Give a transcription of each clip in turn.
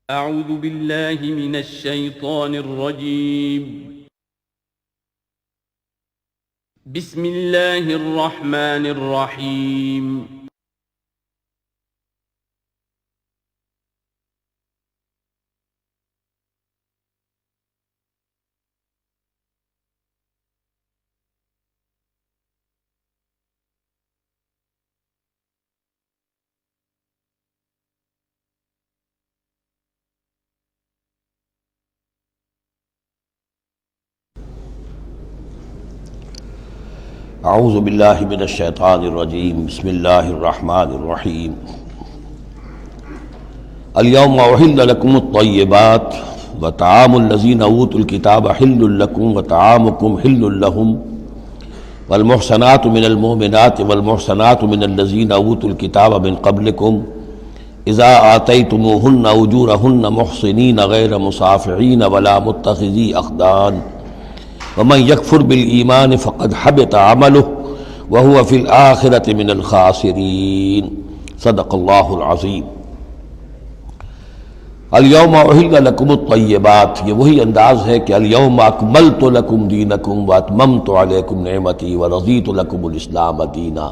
اعوذ باللہ من الشیطان الرجیم بسم اللہ الرحمن الرحیم اعوذ باللہ من الشیطان الرجیم بسم اللہ الرحمن الرحیم الیوم احل لکم الطیبات وطعام الذین اوتوا الکتاب حل لکم وطعامکم حل لهم والمحصنات من المؤمنات والمحصنات من الذین اوتوا الکتاب من قبلکم اذا آتیتموہن اجورہن محصنین غیر مصافحین ولا متخذی اخدان ومن یکفر بالایمان فقد حبط عملہ وہو فی الآخرۃ من الخاسرین صدق اللہ العظیم۔ الیوم احل لکم الطیبات، یہ وہی انداز ہے کہ الیوم اکملت لکم دینکم واتممت علیکم نعمتی ورضیت لکم الاسلام دینا۔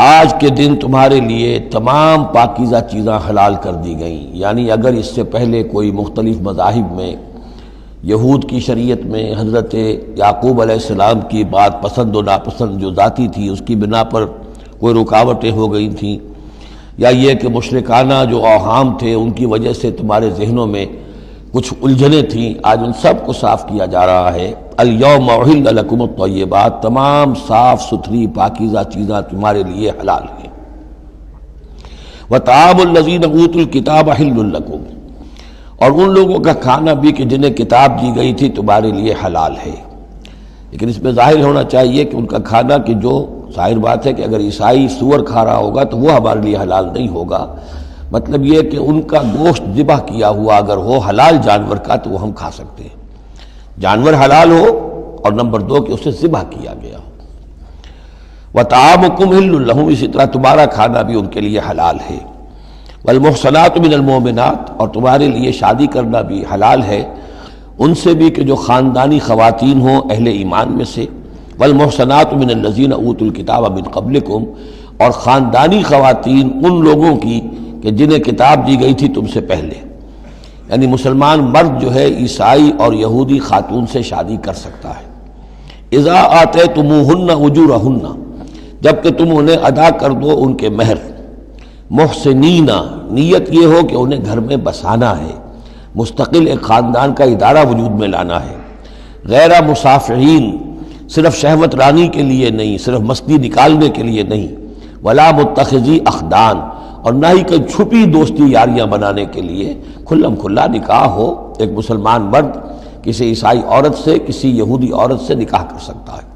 آج کے دن تمہارے لیے تمام پاکیزہ چیزاں حلال کر دی گئیں، یعنی اگر اس سے پہلے کوئی مختلف مذاہب میں، یہود کی شریعت میں حضرت یعقوب علیہ السلام کی بات پسند و ناپسند جو ذاتی تھی اس کی بنا پر کوئی رکاوٹیں ہو گئی تھیں، یا یہ کہ مشرکانہ جو اوہام تھے ان کی وجہ سے تمہارے ذہنوں میں کچھ الجھنیں تھیں، آج ان سب کو صاف کیا جا رہا ہے۔ الیوم احل لکم الطیبات، تمام صاف ستھری پاکیزہ چیزاں تمہارے لیے حلال ہیں۔ وطعام الذین اوتوا الکتاب حل لکم، اور ان لوگوں کا کھانا بھی کہ جنہیں کتاب دی گئی تھی تمہارے لیے حلال ہے۔ لیکن اس میں ظاہر ہونا چاہیے کہ ان کا کھانا کہ جو ظاہر بات ہے کہ اگر عیسائی سور کھا رہا ہوگا تو وہ ہمارے لیے حلال نہیں ہوگا، مطلب یہ کہ ان کا گوشت ذبح کیا ہوا اگر ہو حلال جانور کا تو وہ ہم کھا سکتے ہیں، جانور حلال ہو، اور نمبر دو کہ اسے ذبح کیا گیا ہو۔ وطعامکم حل لہم، اسی طرح تمہارا کھانا بھی ان کے لیے حلال ہے۔ والمحصنات من المؤمنات، اور تمہارے لیے شادی کرنا بھی حلال ہے ان سے بھی کہ جو خاندانی خواتین ہوں اہل ایمان میں سے۔ والمحصنات من الذین اوتوا الکتاب من قبلکم، اور خاندانی خواتین ان لوگوں کی کہ جنہیں کتاب دی گئی تھی تم سے پہلے، یعنی مسلمان مرد جو ہے عیسائی اور یہودی خاتون سے شادی کر سکتا ہے۔ اذا آتیتموہن اجورہن، جب کہ تم انہیں ادا کر دو ان کے مہر۔ محسنین، نیت یہ ہو کہ انہیں گھر میں بسانا ہے، مستقل ایک خاندان کا ادارہ وجود میں لانا ہے۔ غیر مصافحین، صرف شہوت رانی کے لیے نہیں، صرف مستی نکالنے کے لیے نہیں۔ ولا متخذی اخدان، اور نہ ہی کوئی چھپی دوستی یاریاں بنانے کے لیے، کھلم کھلا نکاح ہو، ایک مسلمان مرد کسی عیسائی عورت سے، کسی یہودی عورت سے نکاح کر سکتا ہے۔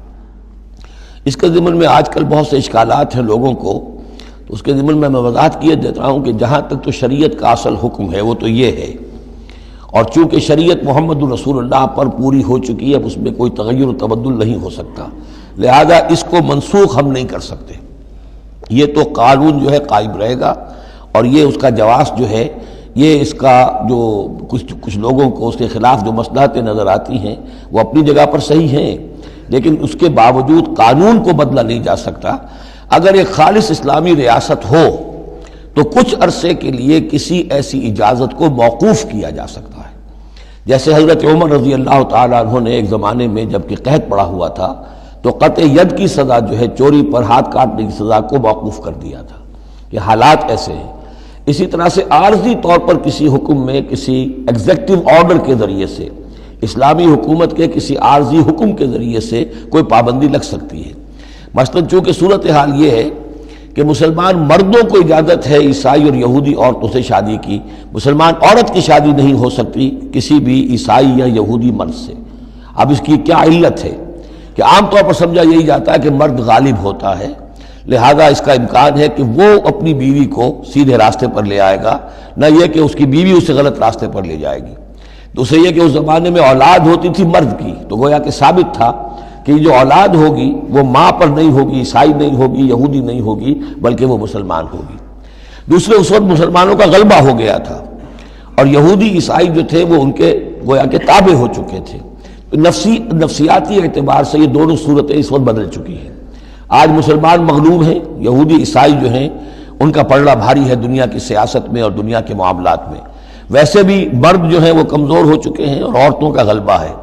اس کے ضمن میں آج کل بہت سے اشکالات ہیں لوگوں کو، تو اس کے ضمن میں وضاحت کیے دیتا ہوں کہ جہاں تک تو شریعت کا اصل حکم ہے وہ تو یہ ہے، اور چونکہ شریعت محمد رسول اللہ پر پوری ہو چکی ہے، اب اس میں کوئی تغیر و تبدل نہیں ہو سکتا، لہذا اس کو منسوخ ہم نہیں کر سکتے، یہ تو قانون جو ہے قائم رہے گا، اور یہ اس کا جواز جو ہے، یہ اس کا جو کچھ لوگوں کو اس کے خلاف جو مصلحتیں نظر آتی ہیں وہ اپنی جگہ پر صحیح ہیں، لیکن اس کے باوجود قانون کو بدلا نہیں جا سکتا۔ اگر ایک خالص اسلامی ریاست ہو تو کچھ عرصے کے لیے کسی ایسی اجازت کو موقوف کیا جا سکتا ہے، جیسے حضرت عمر رضی اللہ تعالیٰ عنہ نے ایک زمانے میں جب کہ قحط پڑا ہوا تھا تو قطع ید کی سزا جو ہے، چوری پر ہاتھ کاٹنے کی سزا کو موقوف کر دیا تھا کہ حالات ایسے ہیں۔ اسی طرح سے عارضی طور پر کسی حکم میں، کسی ایگزیکٹو آرڈر کے ذریعے سے، اسلامی حکومت کے کسی عارضی حکم کے ذریعے سے کوئی پابندی لگ سکتی ہے۔ مثلاً چونکہ صورتحال یہ ہے کہ مسلمان مردوں کو اجازت ہے عیسائی اور یہودی عورتوں سے شادی کی، مسلمان عورت کی شادی نہیں ہو سکتی کسی بھی عیسائی یا یہودی مرد سے۔ اب اس کی کیا علت ہے کہ عام طور پر سمجھا یہی جاتا ہے کہ مرد غالب ہوتا ہے، لہذا اس کا امکان ہے کہ وہ اپنی بیوی کو سیدھے راستے پر لے آئے گا، نہ یہ کہ اس کی بیوی اسے غلط راستے پر لے جائے گی۔ دوسرے یہ کہ اس زمانے میں اولاد ہوتی تھی مرد کی، تو گویا کہ ثابت تھا کہ جو اولاد ہوگی وہ ماں پر نہیں ہوگی، عیسائی نہیں ہوگی، یہودی نہیں ہوگی، بلکہ وہ مسلمان ہوگی۔ دوسرے اس وقت مسلمانوں کا غلبہ ہو گیا تھا، اور یہودی عیسائی جو تھے وہ ان کے گویا کہ تابع ہو چکے تھے. نفسیاتی اعتبار سے یہ دونوں صورتیں اس وقت بدل چکی ہیں. آج مسلمان مغلوب ہیں، یہودی عیسائی جو ہیں ان کا پلڑا بھاری ہے دنیا کی سیاست میں اور دنیا کے معاملات میں. ویسے بھی مرد جو ہیں وہ کمزور ہو چکے ہیں اور عورتوں کا غلبہ ہے.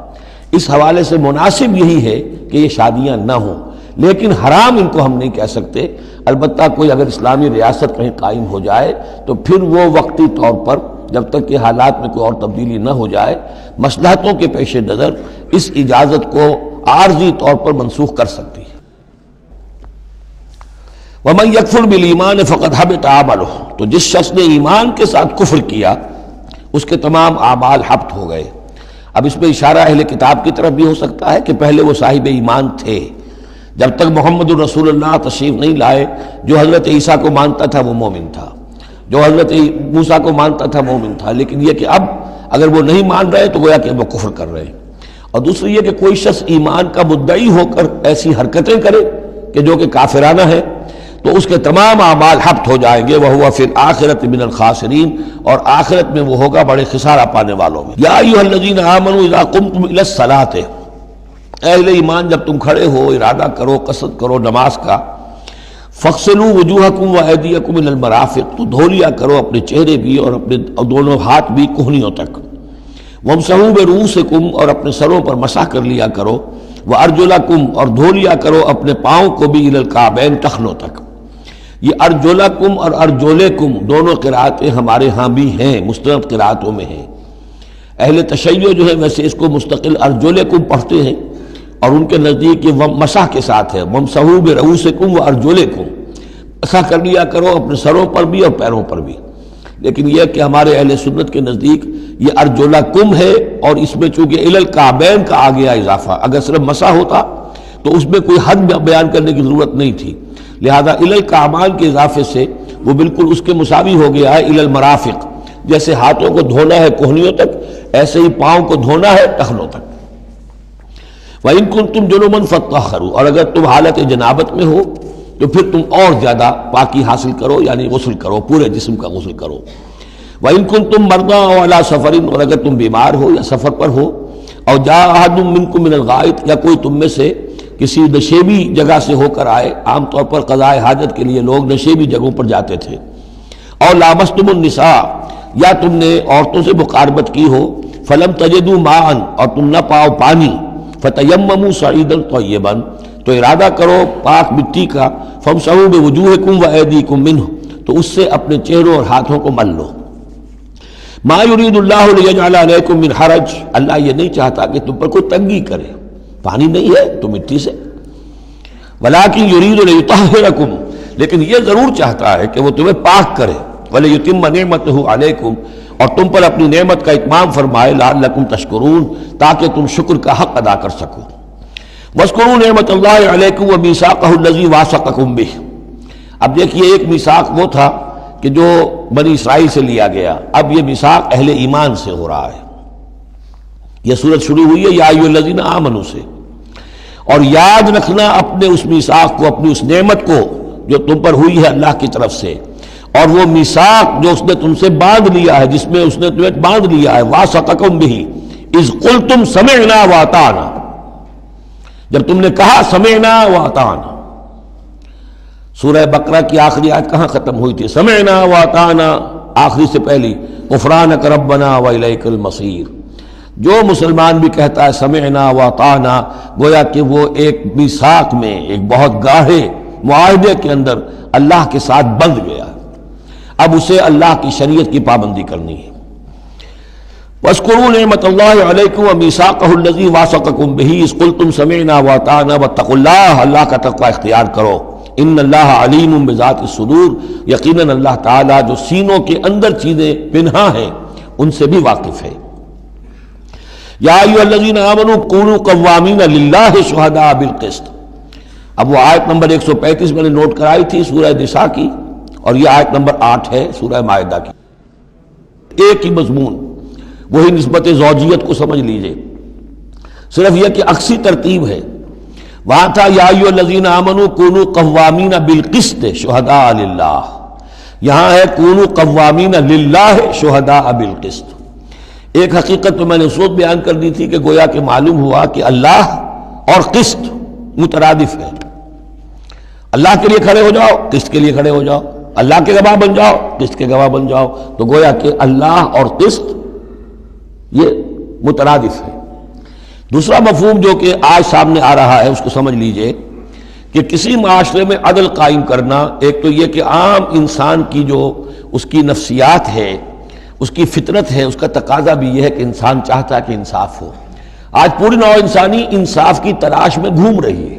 اس حوالے سے مناسب یہی ہے کہ یہ شادیاں نہ ہوں، لیکن حرام ان کو ہم نہیں کہہ سکتے. البتہ کوئی اگر اسلامی ریاست کہیں قائم ہو جائے تو پھر وہ وقتی طور پر جب تک کہ حالات میں کوئی اور تبدیلی نہ ہو جائے مصلحتوں کے پیش نظر اس اجازت کو عارضی طور پر منسوخ کر سکتی ہے. وَمَن يَكْفُرْ بِالْإِيمَانِ فَقَدْ حَبِطَ عَمَلُهُ، تو جس شخص نے ایمان کے ساتھ کفر کیا اس کے تمام اعمال حبط ہو گئے. اب اس میں اشارہ اہل کتاب کی طرف بھی ہو سکتا ہے کہ پہلے وہ صاحب ایمان تھے، جب تک محمد الرسول اللہ تشریف نہیں لائے جو حضرت عیسیٰ کو مانتا تھا وہ مومن تھا، جو حضرت موسیٰ کو مانتا تھا مومن تھا. لیکن یہ کہ اب اگر وہ نہیں مان رہے تو گویا کہ وہ کفر کر رہے ہیں. اور دوسری یہ کہ کوئی شخص ایمان کا مدعی ہو کر ایسی حرکتیں کرے کہ جو کہ کافرانہ ہے تو اس کے تمام اعمال حبط ہو جائیں گے. وَهُوَ فِي الْآخِرَةِ مِنَ الْخَاسِرِينَ، اور آخرت میں وہ ہوگا بڑے خسارہ پانے والوں میں. یا ایھا الذین آمنوا اذا قمتم الی الصلاۃ، اہل ایمان جب تم کھڑے ہو ارادہ کرو قصد کرو نماز کا، فاغسلوا وجوہکم وایدیکم الی المرافق، تو دھو لیا کرو اپنے چہرے بھی اور اپنے دونوں ہاتھ بھی کہنیوں تک. وامسحوا برؤوسکم، اور اپنے سروں پر مسح کر لیا کرو. وارجلکم، اور دھو لیا کرو اپنے پاؤں کو بھی الی الکعبین، ٹخنوں تک. یہ ارجلکم اور ارجلکم دونوں قرأتیں ہمارے ہاں بھی ہیں، مستند قرأتوں میں ہیں. اہل تشیع جو ہے ویسے اس کو مستقل ارجلکم پڑھتے ہیں اور ان کے نزدیک یہ مسح کے ساتھ ہے. وامسحوا برؤوسکم وارجلکم، مسح کر لیا کرو اپنے سروں پر بھی اور پیروں پر بھی. لیکن یہ کہ ہمارے اہل سنت کے نزدیک یہ ارجلکم ہے، اور اس میں چونکہ الی الکعبین کا آ گیا اضافہ، اگر صرف مسح ہوتا تو اس میں کوئی حد بیان کرنے کی ضرورت نہیں تھی. لہذا الی الکعبین کے اضافے سے وہ بالکل اس کے مساوی ہو گیا ہے الی المرافق. جیسے ہاتھوں کو دھونا ہے کہنیوں تک، ایسے ہی پاؤں کو دھونا ہے ٹخنوں تک. وَإِن كُنتُمْ جُنُبًا فَطَّهَّرُوا، اور اگر تم حالت جنابت میں ہو تو پھر تم اور زیادہ پاکی حاصل کرو، یعنی غسل کرو، پورے جسم کا غسل کرو. وَإِن كُنتُمْ مَرْضَىٰ أَوْ عَلَىٰ سَفَرٍ، اور اگر تم بیمار ہو یا سفر پر ہو. اور جاء أَحَدٌ مِّنكُم مِّنَ الْغَائِطِ، یا کوئی تم میں سے کسی نشیبی جگہ سے ہو کر آئے. عام طور پر قضاء حاجت کے لیے لوگ نشیبی جگہوں پر جاتے تھے. اور لامستم النساء، یا تم نے عورتوں سے مقاربت کی ہو. فلم تجدوا ماء، اور تم نہ پاؤ پانی. فتیمموا صعیدا طیبا، تو ارادہ کرو پاک مٹی کا. فامسحوا بوجوہکم وایدیکم منہ، تو اس سے اپنے چہروں اور ہاتھوں کو مل لو. ما یرید اللہ لیجعل علیکم من حرج، اللہ یہ نہیں چاہتا کہ تم پر کوئی تنگی کرے. پانی نہیں ہے تو مٹی سے. ولکن یرید لیطہرکم، لیکن یہ ضرور چاہتا ہے کہ وہ تمہیں پاک کرے. ولیتم نعمتہ علیکم، اور تم پر اپنی نعمت کا اتمام فرمائے. لعلکم تشکرون، تاکہ تم شکر کا حق ادا کر سکو. واذکروا نعمت اللہ علیکم ومیثاقہ الذی واثقکم بہ. اب دیکھیے ایک میثاق وہ تھا کہ جو بنی اسرائیل سے لیا گیا، اب یہ میثاق اہل ایمان سے ہو رہا ہے. یہ سورت شروع ہوئی ہے یا ایھا الذین آمنوا سے. اور یاد رکھنا اپنے اس میثاق کو، اپنی اس نعمت کو جو تم پر ہوئی ہے اللہ کی طرف سے، اور وہ میثاق جو اس نے تم سے باندھ لیا ہے، جس میں اس نے تمہیں باندھ لیا ہے. واثقکم بہ اذ قلتم سمعنا واطعنا، جب تم نے کہا سمعنا واطعنا. سورہ بقرہ کی آخری آیت کہاں ختم ہوئی تھی؟ سمعنا واطعنا، آخری سے پہلی غفرانک ربنا والیک المصیر. جو مسلمان بھی کہتا ہے سمعنا واطعنا، گویا کہ وہ ایک میثاق میں، ایک بہت گاڑھے معاہدے کے اندر اللہ کے ساتھ بندھ گیا. اب اسے اللہ کی شریعت کی پابندی کرنی ہے. وَاذْكُرُوا نِعْمَتَ اللَّهِ عَلَيْكُمْ وَمِيثَاقَهُ الَّذِي وَاثَقَكُمْ بِهِ إِذْ قُلْتُمْ سَمِعْنَا وَأَطَعْنَا وَاتَّقُوا اللَّهَ، اللہ کا تقوی اختیار کرو. ان اللہ علیم بذات الصدور، یقیناً اللہ تعالیٰ جو سینوں کے اندر چیزیں پنہا ہیں ان سے بھی واقف ہے. یا ایھا الذین آمنوا کونوا قوامین للہ شہداء بالقسط. اب وہ آیت نمبر 135 میں نے نوٹ کرائی تھی سورہ نساء کی، اور یہ آیت نمبر 8 ہے سورہ مائدہ کی. ایک ہی مضمون، وہی نسبت زوجیت کو سمجھ لیجئے، صرف یہ کہ عکسی ترتیب ہے. وہاں تھا یا ایھا الذین آمنوا کونوا قوامین بالقسط شہداء للہ، یہاں ہے کونوا قوامین للہ شہداء بالقسط. ایک حقیقت تو میں نے اس وقت بیان کر دی تھی کہ گویا کہ معلوم ہوا کہ اللہ اور قسط مترادف ہے. اللہ کے لیے کھڑے ہو جاؤ، قسط کے لیے کھڑے ہو جاؤ، اللہ کے گواہ بن جاؤ، قسط کے گواہ بن جاؤ. تو گویا کہ اللہ اور قسط یہ مترادف ہے. دوسرا مفہوم جو کہ آج سامنے آ رہا ہے اس کو سمجھ لیجئے کہ کسی معاشرے میں عدل قائم کرنا، ایک تو یہ کہ عام انسان کی جو اس کی نفسیات ہے، اس کی فطرت ہے، اس کا تقاضا بھی یہ ہے کہ انسان چاہتا ہے کہ انصاف ہو. آج پوری نوع انسانی انصاف کی تلاش میں گھوم رہی ہے.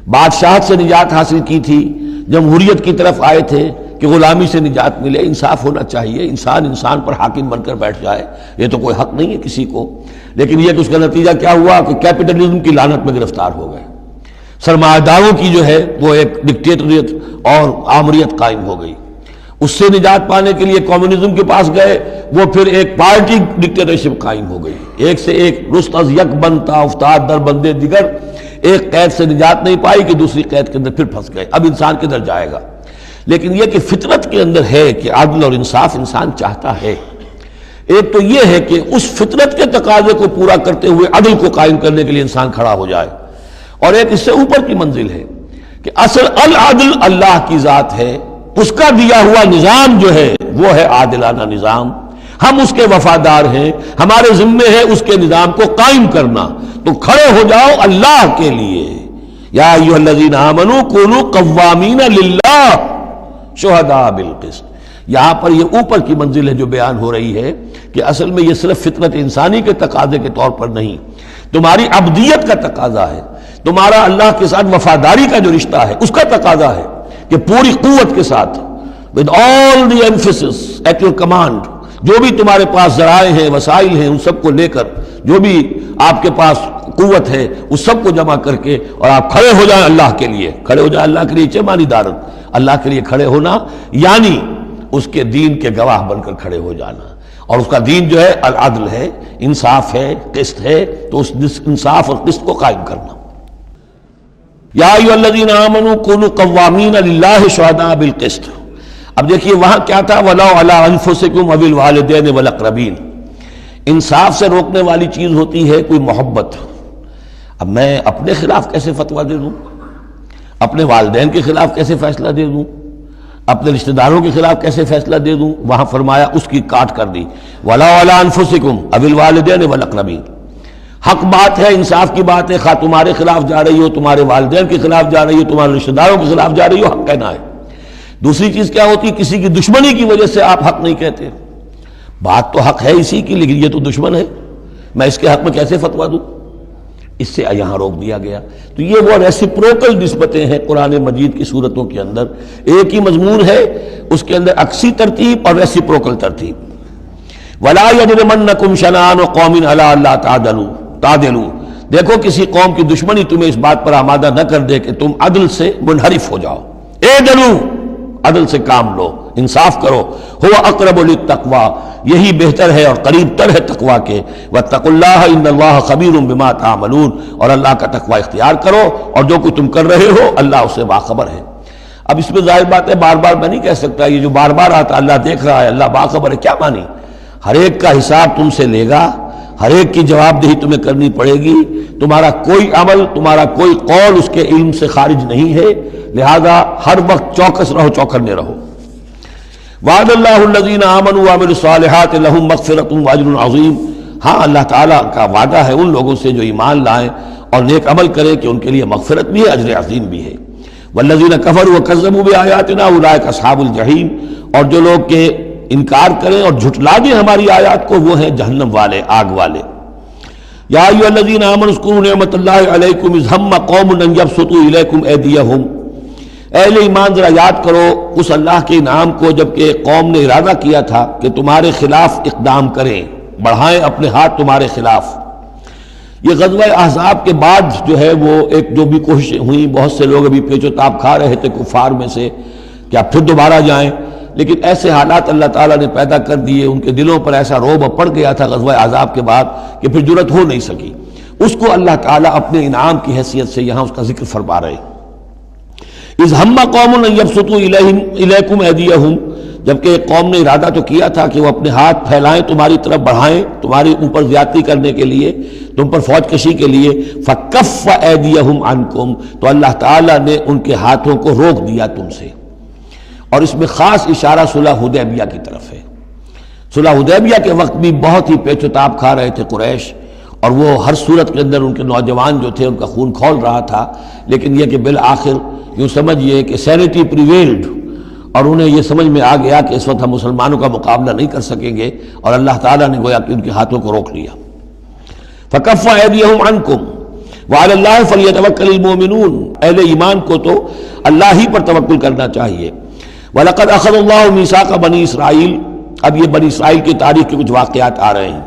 بادشاہت سے نجات حاصل کی تھی، جمہوریت کی طرف آئے تھے کہ غلامی سے نجات ملے، انصاف ہونا چاہیے، انسان پر حاکم بن کر بیٹھ جائے، یہ تو کوئی حق نہیں ہے کسی کو. لیکن یہ کہ اس کا نتیجہ کیا ہوا کہ کیپٹلزم کی لعنت میں گرفتار ہو گئے. سرمایہ داروں کی جو ہے وہ ایک ڈکٹیٹریٹ اور آمریت قائم ہو گئی. اس سے نجات پانے کے لیے کمیونزم کے پاس گئے، وہ پھر ایک پارٹی ڈکٹیٹرشپ قائم ہو گئی. ایک سے ایک رست از یک بنتا افتاد در بندے دیگر. ایک قید سے نجات نہیں پائی کہ دوسری قید کے اندر پھر پھنس گئے. اب انسان کدھر جائے گا؟ لیکن یہ کہ فطرت کے اندر ہے کہ عدل اور انصاف انسان چاہتا ہے. ایک تو یہ ہے کہ اس فطرت کے تقاضے کو پورا کرتے ہوئے عدل کو قائم کرنے کے لیے انسان کھڑا ہو جائے. اور ایک اس سے اوپر کی منزل ہے کہ اصل العدل اللہ کی ذات ہے، اس کا دیا ہوا نظام جو ہے وہ ہے عادلانہ نظام. ہم اس کے وفادار ہیں، ہمارے ذمے ہے اس کے نظام کو قائم کرنا. تو کھڑے ہو جاؤ اللہ کے لیے. یا ایھا الذین آمنوا کونوا قوامین للہ شہداء بالقسط. یہاں پر یہ اوپر کی منزل ہے جو بیان ہو رہی ہے کہ اصل میں یہ صرف فطرت انسانی کے تقاضے کے طور پر نہیں، تمہاری عبدیت کا تقاضا ہے، تمہارا اللہ کے ساتھ وفاداری کا جو رشتہ ہے اس کا تقاضا ہے کہ پوری قوت کے ساتھ with all the emphasis at your command، جو بھی تمہارے پاس ذرائع ہیں، وسائل ہیں، ان سب کو لے کر، جو بھی آپ کے پاس قوت ہے اس سب کو جمع کر کے، اور آپ کھڑے ہو جائیں اللہ کے لیے. کھڑے ہو جائیں اللہ کے لیے چمانی دارت. اللہ کے لیے کھڑے ہونا یعنی اس کے دین کے گواہ بن کر کھڑے ہو جانا. اور اس کا دین جو ہے العدل ہے، انصاف ہے، قسط ہے. تو اس انصاف اور قسط کو قائم کرنا. یا ایھا الذین آمنوا کونوا قوامین للہ شہداء بالقسط. اب دیکھیے وہاں کیا تھا، وَلَوْ عَلَىٰ أَنفُسِكُمْ أَوِ الْوَالِدَيْنِ وَالْأَقْرَبِينَ. انصاف سے روکنے والی چیز ہوتی ہے کوئی محبت. اب میں اپنے خلاف کیسے فتویٰ دے دوں، اپنے والدین کے خلاف کیسے فیصلہ دے دوں، اپنے رشتہ داروں کے خلاف کیسے فیصلہ دے دوں؟ وہاں فرمایا اس کی کاٹ کر دی، وَلَوْ عَلَىٰ أَنفُسِكُمْ أَوِ الْوَالِدَيْنِ وَالْأَقْرَبِينَ. حق بات ہے، انصاف کی بات ہے، خواہ تمہارے خلاف جا رہی ہو، تمہارے والدین کے خلاف جا رہی ہو، تمہارے رشتہ داروں کے خلاف جا رہی ہو، حق کہنا ہے. دوسری چیز کیا ہوتی ہے، کسی کی دشمنی کی وجہ سے آپ حق نہیں کہتے. بات تو حق ہے اسی کی، لیکن یہ تو دشمن ہے، میں اس کے حق میں کیسے فتویٰ دوں؟ اس سے یہاں روک دیا گیا. تو یہ وہ ریسیپروکل نسبتیں ہیں قرآن مجید کی صورتوں کے اندر. ایک ہی مضمون ہے، اس کے اندر عکسی ترتیب اور ریسیپروکل ترتیب. وَلَا يَجْرِمَنَّكُمْ شَنَآنُ قَوْمٍ عَلَىٰ أَلَّا تعْدِلُوا. دیکھو کسی قوم کی دشمنی تمہیں اس بات پر آمادہ نہ کر دے کہ تم عدل سے منحرف ہو جاؤ. اعدلوا، عدل سے کام لو، انصاف کرو. هو اقرب للتقوی، یہی بہتر ہے اور قریب تر ہے تقوی کے. واتقوا اللہ ان اللہ خبیر بما تعملون. اور اللہ کا تقوی اختیار کرو، اور جو کچھ تم کر رہے ہو اللہ اس سے باخبر ہے. اب اس میں ظاہر بات ہے بار بار میں نہیں کہہ سکتا یہ جو بار بار آتا اللہ دیکھ رہا ہے، اللہ باخبر ہے، کیا مانی؟ ہر ایک کا حساب تم سے لے گا، ہر ایک کی جواب دہی تمہیں کرنی پڑے گی. تمہارا کوئی عمل، تمہارا کوئی قول اس کے علم سے خارج نہیں ہے، لہذا ہر وقت چوکس رہو، چوکنے رہو. وعد اللہ الذین آمنوا وعملوا الصالحات لہم مغفرۃ واجر عظیم. ہاں اللہ تعالیٰ کا وعدہ ہے ان لوگوں سے جو ایمان لائیں اور نیک عمل کریں کہ ان کے لیے مغفرت بھی ہے، اجر عظیم بھی ہے. والذین کفروا وکذبوا بآیاتنا اولئک اصحاب الجحیم. اور جو لوگ کہ انکار کریں اور جھٹلا دیں ہماری آیات کو، وہ ہیں جہنم والے، آگ والے. یا ایھا الذین آمنوا اذکروا نعمت اللہ علیکم اذ ہم قوم ان یبسطوا الیکم ایدیہم. اہل ایمان ذرا یاد کرو اس اللہ کے انعام کو جب کہ قوم نے ارادہ کیا تھا کہ تمہارے خلاف اقدام کریں، بڑھائیں اپنے ہاتھ تمہارے خلاف. یہ غزوہ احزاب کے بعد جو ہے وہ ایک جو بھی کوششیں ہوئیں، بہت سے لوگ ابھی پیچ و تاب کھا رہے تھے کفار میں سے کہ آپ پھر دوبارہ جائیں، لیکن ایسے حالات اللہ تعالیٰ نے پیدا کر دیے، ان کے دلوں پر ایسا رعب پڑ گیا تھا غزوہ احزاب کے بعد کہ پھر جرأت ہو نہیں سکی. اس کو اللہ تعالیٰ اپنے انعام کی حیثیت سے یہاں اس کا ذکر فرما رہے. اذ ہم قوم ان یبسطوا الیکم ایدیہم. جبکہ ایک قوم نے ارادہ تو کیا تھا کہ وہ اپنے ہاتھ پھیلائیں تمہاری طرف بڑھائیں تمہارے اوپر زیادتی کرنے کے لیے، تم پر فوج کشی کے لیے، فکف ایدیہم عنکم، تو اللہ تعالیٰ نے ان کے ہاتھوں کو روک دیا تم سے۔ اور اس میں خاص اشارہ صلح حدیبیہ کی طرف ہے۔ صلح حدیبیہ کے وقت بھی بہت ہی پیچ و تاب کھا رہے تھے قریش، اور وہ ہر صورت کے اندر ان کے نوجوان جو تھے ان کا خون کھول رہا تھا، لیکن یہ کہ بالآخر یوں سمجھیے کہ سینٹی پریویلڈ، اور انہیں یہ سمجھ میں آ گیا کہ اس وقت ہم مسلمانوں کا مقابلہ نہیں کر سکیں گے، اور اللہ تعالیٰ نے گویا کہ ان کے ہاتھوں کو روک لیا۔ فکف ایدیہم عنکم وعلی اللہ فلیتوکل المؤمنون، اہل ایمان کو تو اللہ ہی پر توکل کرنا چاہیے۔ وَلَقَدْ أَخَذَ اللَّهُ مِيثَاقَ بنی اسرائیل، اب یہ بنی اسرائیل کی تاریخ کے کچھ واقعات آ رہے ہیں۔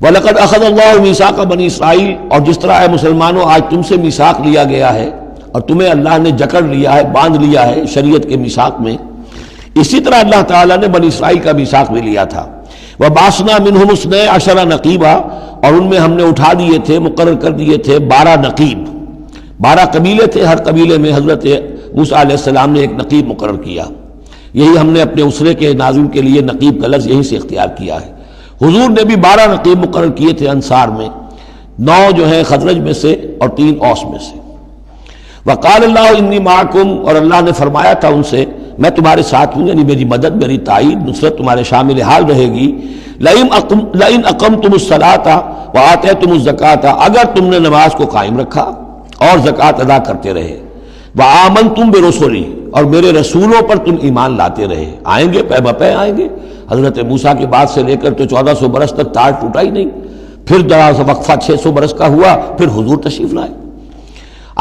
وَلَقَدْ أَخَذَ اللَّهُ مِيثَاقَ بنی اسرائیل، اور جس طرح اے مسلمانوں آج تم سے میثاق لیا گیا ہے اور تمہیں اللہ نے جکڑ لیا ہے، باندھ لیا ہے شریعت کے میثاق میں، اسی طرح اللہ تعالیٰ نے بنی اسرائیل کا میثاق بھی لیا تھا۔ وَبَعَثْنَا مِنْهُمُ اثْنَيْ عَشَرَ نَقِيبًا، اور ان میں ہم نے اٹھا دیے تھے، مقرر کر دیے تھے 12 نقیب، 12 قبیلے تھے، ہر قبیلے میں حضرت موسیٰ علیہ السلام نے ایک نقیب مقرر کیا۔ یہی ہم نے اپنے اسرے کے ناظرین کے لیے نقیب کا لفظ یہیں سے اختیار کیا ہے۔ حضور نے بھی 12 نقیب مقرر کیے تھے انصار میں، 9 جو ہیں خزرج میں سے اور 3 اوس میں سے۔ وقال اللہ انی معکم، اور اللہ نے فرمایا تھا ان سے میں تمہارے ساتھ ہوں، یعنی میری مدد، میری تائید، نصرت تمہارے شامل حال رہے گی۔ لئن اقمتم الصلاۃ وآتیتم الزکاۃ، اگر تم نے نماز کو قائم رکھا اور زکوٰۃ ادا کرتے رہے، وآمنتم برسلی، اور میرے رسولوں پر تم ایمان لاتے رہے، آئیں گے پے بپے آئیں گے۔ حضرت موسیٰ کے بعد سے لے کر تو 1400 برس تک تار ٹوٹا ہی نہیں، پھر ذرا سا وقفہ 600 برس کا ہوا، پھر حضور تشریف لائے۔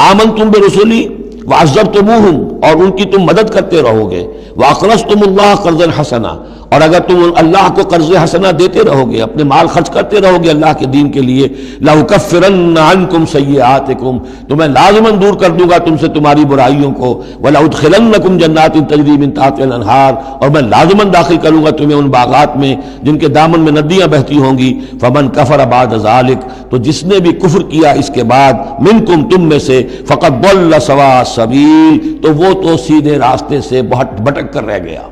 آمنتم برسلی وعزرتموہم، اور ان کی تم مدد کرتے رہو گے، واقرضتم اللہ قرضا حسنا، اور اگر تم اللہ کو قرض حسنا دیتے رہو گے، اپنے مال خرچ کرتے رہو گے اللہ کے دین کے لیے، لأکفرن عنکم سیئاتکم، تو میں لازماً دور کر دوں گا تم سے تمہاری برائیوں کو، ولأدخلنکم جنات تجری من تحتہا الانہار، اور میں لازماً داخل کروں گا تمہیں ان باغات میں جن کے دامن میں ندیاں بہتی ہوں گی۔ فمن کفر بعد ذلک، تو جس نے بھی کفر کیا اس کے بعد، منکم تم میں سے، فقد ضل سواء السبیل، تو وہ تو سیدھے راستے سے بہت بھٹک کر رہ گیا۔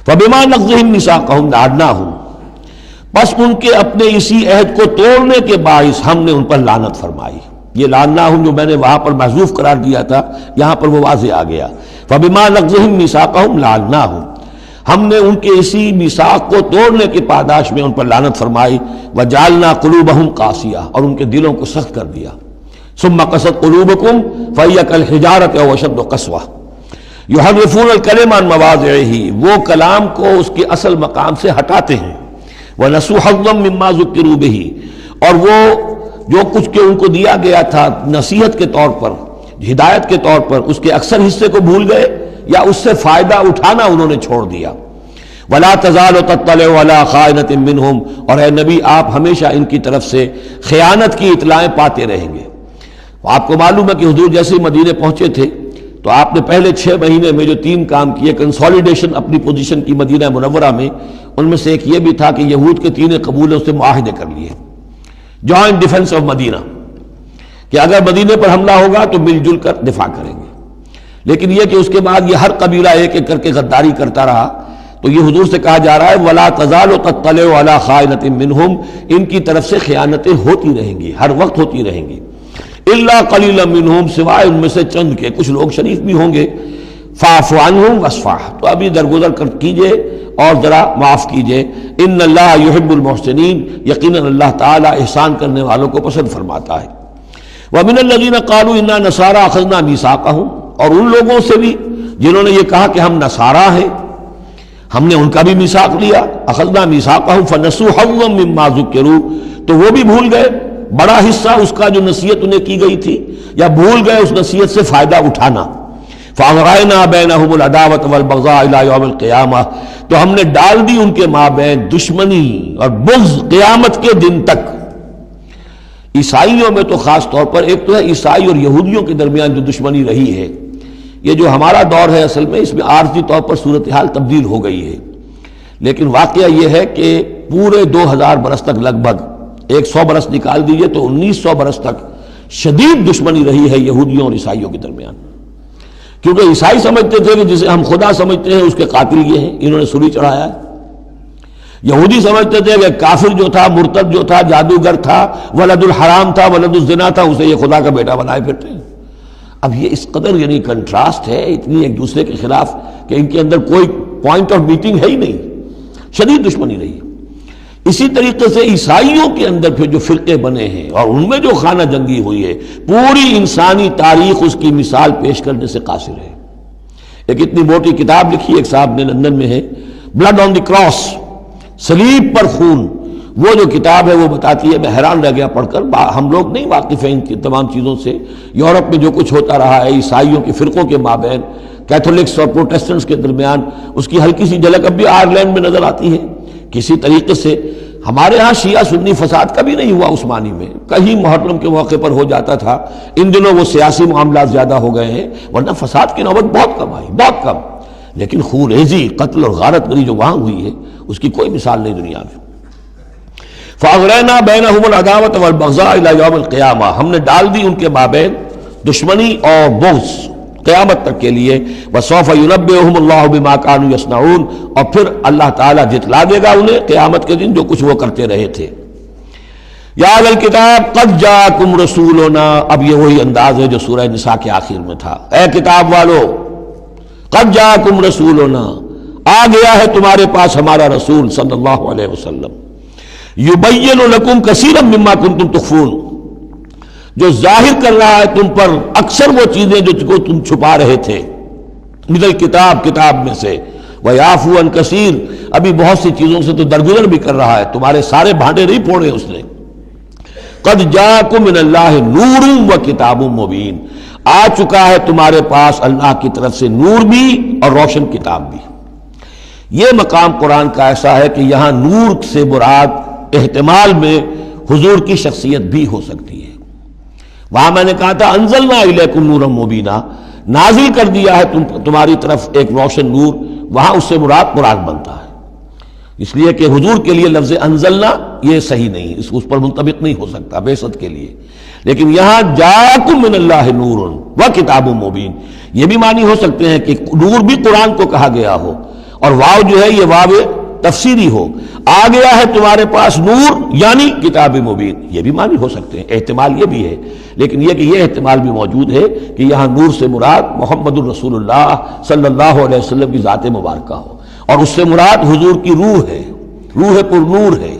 فَبِمَا نَقْضِهِمْ مِيثَاقَهُمْ لَعَنَّاهُمْ، بس ان کے اپنے اسی عہد کو توڑنے کے باعث ہم نے ان پر لعنت فرمائی۔ یہ لعناہم جو میں نے وہاں پر محذوف قرار دیا تھا، یہاں پر وہ واضح آ گیا۔ فَبِمَا نَقْضِهِمْ مِيثَاقَهُمْ لَعَنَّاهُمْ، ہم نے ان کے اسی میثاق کو توڑنے کے پاداش میں ان پر لعنت فرمائی۔ وَجَعَلْنَا قُلُوبَهُمْ قَاسِيَةً، اور ان کے دلوں کو سخت کر دیا۔ ثُمَّ قَسَتْ قُلُوبُكُمْ فَهِيَ كَالْحِجَارَةِ أَوْ أَشَدُّ قَسْوَةً یحرفون الکلم عن مواضعہ، وہ کلام کو اس کے اصل مقام سے ہٹاتے ہیں۔ ونسوا حظا مما ذکروا بہ، اور وہ جو کچھ کہ ان کو دیا گیا تھا نصیحت کے طور پر، ہدایت کے طور پر، اس کے اکثر حصے کو بھول گئے یا اس سے فائدہ اٹھانا انہوں نے چھوڑ دیا۔ ولا تزال تطلع علی خائنۃ منہم، اور اے نبی آپ ہمیشہ ان کی طرف سے خیانت کی اطلاعیں پاتے رہیں گے۔ آپ کو معلوم ہے کہ حضور جیسے ہی مدینے پہنچے تھے تو آپ نے پہلے 6 مہینے میں جو 3 کام کیے، کنسولیڈیشن اپنی پوزیشن کی مدینہ منورہ میں، ان میں سے ایک یہ بھی تھا کہ یہود کے 3 قبولوں سے معاہدے کر لیے، جوائنٹ ڈیفنس آف مدینہ، کہ اگر مدینے پر حملہ ہوگا تو مل جل کر دفاع کریں گے۔ لیکن یہ کہ اس کے بعد یہ ہر قبیلہ ایک ایک کر کے غداری کرتا رہا، تو یہ حضور سے کہا جا رہا ہے وَلَا تَزَالُ تَطَّلِعُ عَلَىٰ خَائِنَةٍ مِّنْهُمْ، ان کی طرف سے خیانتیں ہوتی رہیں گی، ہر وقت ہوتی رہیں گی۔ الا قلیلا منہم، سوائے ان میں سے چند کے، کچھ لوگ شریف بھی ہوں گے۔ فاعف عنہم واصفح، تو ابھی درگزر کر کیجئے اور ذرا معاف کیجئے۔ ان اللہ یحب المحسنین، یقیناً اللہ تعالیٰ احسان کرنے والوں کو پسند فرماتا ہے۔ ومن الذین قالوا انا نصارى اخذنا میثاقهم، اور ان لوگوں سے بھی جنہوں نے یہ کہا کہ ہم نصارہ ہیں، ہم نے ان کا بھی میثاق لیا۔ اخذنا میثاقهم فنسوا حظا مما ذکروا، تو وہ بھی بھول گئے بڑا حصہ اس کا جو نصیحت انہیں کی گئی تھی، یا بھول گئے اس نصیحت سے فائدہ اٹھانا۔ فَأَغْرَيْنَا بَيْنَهُمُ الْعَدَاوَةَ وَالْبَغْضَاءَ إِلَىٰ يَوْمِ الْقِيَامَةِ، تو ہم نے ڈال دی ان کے مابین دشمنی اور بغض قیامت کے دن تک۔ عیسائیوں میں تو خاص طور پر ایک تو ہے عیسائی اور یہودیوں کے درمیان جو دشمنی رہی ہے، یہ جو ہمارا دور ہے اصل میں اس میں عارضی طور پر صورتحال تبدیل ہو گئی ہے، لیکن واقعہ یہ ہے کہ پورے 2000 برس تک، لگ بھگ 100 برس نکال دیجئے تو 1900 برس تک شدید دشمنی رہی ہے یہودیوں اور عیسائیوں کے درمیان۔ کیونکہ عیسائی سمجھتے تھے کہ جسے ہم خدا سمجھتے ہیں اس کے قاتل یہ ہیں، انہوں نے سولی چڑھایا ہے۔ یہودی سمجھتے تھے کہ کافر جو تھا، مرتد جو تھا، جادوگر تھا، ولد الحرام تھا، ولد الزنا تھا، اسے یہ خدا کا بیٹا بنائے پھرتے ہیں۔ اب یہ اس قدر یعنی کنٹراسٹ ہے اتنی ایک دوسرے کے خلاف کہ ان کے اندر کوئی پوائنٹ آف میٹنگ ہے ہی نہیں، شدید دشمنی رہی۔ اسی طریقے سے عیسائیوں کے اندر پھر جو فرقے بنے ہیں اور ان میں جو خانہ جنگی ہوئی ہے، پوری انسانی تاریخ اس کی مثال پیش کرنے سے قاصر ہے۔ ایک اتنی موٹی کتاب لکھی ایک صاحب نے، لندن میں ہے، بلڈ آن دی کراس، صلیب پر خون، وہ جو کتاب ہے وہ بتاتی ہے، میں حیران رہ گیا پڑھ کر، ہم لوگ نہیں واقف ہیں ان کی تمام چیزوں سے، یورپ میں جو کچھ ہوتا رہا ہے عیسائیوں کے فرقوں کے مابین، کیتھولکس اور پروٹیسٹنٹس کے درمیان، اس کی ہلکی سی جھلک اب بھی آئرلینڈ میں نظر آتی ہے۔ کسی طریقے سے ہمارے ہاں شیعہ سنی فساد کبھی نہیں ہوا عثمانی میں، کہیں محرم کے موقع پر ہو جاتا تھا، ان دنوں وہ سیاسی معاملات زیادہ ہو گئے ہیں، ورنہ فساد کی نوبت بہت کم آئی، بہت کم۔ لیکن خون ریزی، قتل اور غارت گری جو وہاں ہوئی ہے اس کی کوئی مثال نہیں دنیا میں۔ فَأَغْرَيْنَا بَيْنَهُمُ الْعَدَاوَةَ وَالْبَغْضَاءَ إِلَى يَوْمِ الْقِيَامَةِ، ہم نے ڈال دی ان کے مابین دشمنی اور بغض قیامت تک کے لیے۔ وَسَوْفَ يُنَبِّئُهُمُ اللَّهُ بِمَا كَانُوا يَصْنَعُونَ، اور پھر اللہ تعالیٰ جتلا دے گا انہیں قیامت کے دن جو کچھ وہ کرتے رہے تھے۔ یا اہل الکتاب قد جاءکم رسولنا، اب یہ وہی انداز ہے جو سورہ نساء کے آخر میں تھا، اے کتاب والو، قد جاءکم رسولنا، آ گیا ہے تمہارے پاس ہمارا رسول صلی اللہ علیہ وسلم، یبین لکم کثیرا مما کنتم تخفون، جو ظاہر کر رہا ہے تم پر اکثر وہ چیزیں جو تم چھپا رہے تھے، من الکتاب، کتاب میں سے، ویعفو عن کثیر، ابھی بہت سی چیزوں سے تو درگزر بھی کر رہا ہے، تمہارے سارے بھانڈے نہیں پھوڑے اس نے۔ قد جاءکم من اللہ نور و کتاب مبین، آ چکا ہے تمہارے پاس اللہ کی طرف سے نور بھی اور روشن کتاب بھی۔ یہ مقام قرآن کا ایسا ہے کہ یہاں نور سے مراد احتمال میں حضور کی شخصیت بھی ہو سکتی ہے۔ وہاں میں نے کہا تھا انزلنا الیکم نورا مبینا، نازل کر دیا ہے تمہاری طرف ایک روشن نور، وہاں اس سے مراد قرآن بنتا ہے، اس لیے کہ حضور کے لیے لفظ انزلنا یہ صحیح نہیں، اس پر منطبق نہیں ہو سکتا بعثت کے لیے۔ لیکن یہاں جاءکم من اللہ نور و کتاب مبین، یہ بھی معنی ہو سکتے ہیں کہ نور بھی قرآن کو کہا گیا ہو، اور واو جو ہے یہ واو تفسیری ہو، آ گیا ہے تمہارے پاس نور یعنی کتاب مبین، یہ بھی معنی ہو سکتے ہیں، احتمال یہ بھی ہے۔ لیکن یہ کہ یہ احتمال بھی موجود ہے کہ یہاں نور سے مراد محمد الرسول اللہ صلی اللہ علیہ وسلم کی ذات مبارکہ ہو، اور اس سے مراد حضور کی روح ہے، روح پر نور ہے،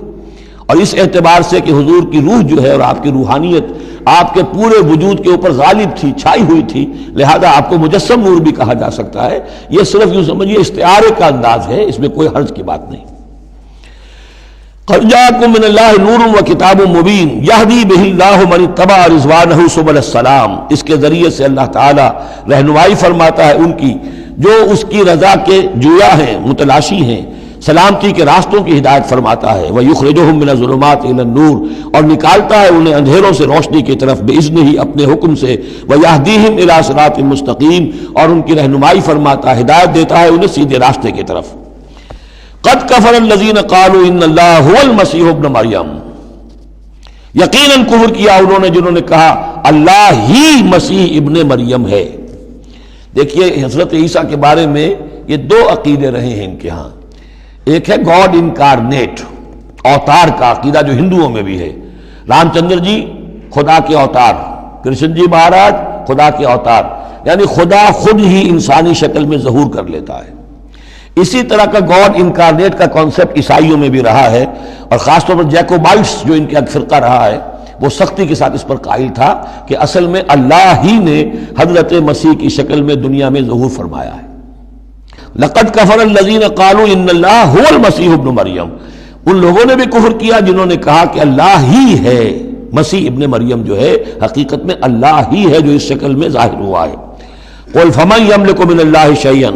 اور اس اعتبار سے کہ حضور کی روح جو ہے اور آپ کی روحانیت آپ کے پورے وجود کے اوپر غالب تھی، چھائی ہوئی تھی، لہذا آپ کو مجسم نور بھی کہا جا سکتا ہے۔ یہ صرف یوں سمجھیے استعارے کا انداز ہے، اس میں کوئی حرج کی بات نہیں۔ قد جاءکم من اللہ نور و کتاب مبین یہدی بہ اللہ من اتبع رضوانہ سبل السلام، اس کے ذریعے سے اللہ تعالی رہنمائی فرماتا ہے ان کی جو اس کی رضا کے جویا ہیں، متلاشی ہیں، سلامتی کے راستوں کی ہدایت فرماتا ہے۔ وَيُخْرِجُهُم مِّنَ الظُّلُمَاتِ إِلَى النُّورِ، اور نکالتا ہے انہیں اندھیروں سے روشنی کی طرف بِإِذْنِهِ، اپنے حکم سے، وَيَهْدِيهِمْ إِلَىٰ صِرَاطٍ مُّسْتَقِيمٍ، اور ان کی رہنمائی فرماتا ہے، ہدایت دیتا ہے انہیں سیدھے راستے کی طرف۔ قَدْ كَفَرَ الَّذِينَ قَالُوا إِنَّ اللَّهَ هُوَ الْمَسِيحُ ابْنُ مَرْيَمَ، یقیناً کفر کیا انہوں نے جنہوں نے کہا اللہ ہی مسیح ابن مریم ہے۔ دیکھیے حضرت عیسیٰ کے بارے میں یہ دو عقیدے رہے ہیں ان کے ہاں، ایک ہے گاڈ انکارنیٹ، اوتار کا عقیدہ جو ہندوؤں میں بھی ہے، رام چندر جی خدا کے اوتار، کرشن جی مہاراج خدا کے اوتار، یعنی خدا خود ہی انسانی شکل میں ظہور کر لیتا ہے۔ اسی طرح کا گاڈ انکارنیٹ کا کانسیپٹ عیسائیوں میں بھی رہا ہے، اور خاص طور پر جیکوبائٹس جو ان کا ایک فرقہ رہا ہے وہ سختی کے ساتھ اس پر قائل تھا کہ اصل میں اللہ ہی نے حضرت مسیح کی شکل میں دنیا میں ظہور فرمایا ہے۔ لقد کفر الذین قالوا ان اللہ هو المسیح ابن مریم، ان لوگوں نے بھی کفر کیا جنہوں نے کہا کہ اللہ ہی ہے، مسیح ابن مریم جو ہے حقیقت میں اللہ ہی ہے جو اس شکل میں ظاہر ہوا ہے۔ قل فمن یملک من اللہ شیئا،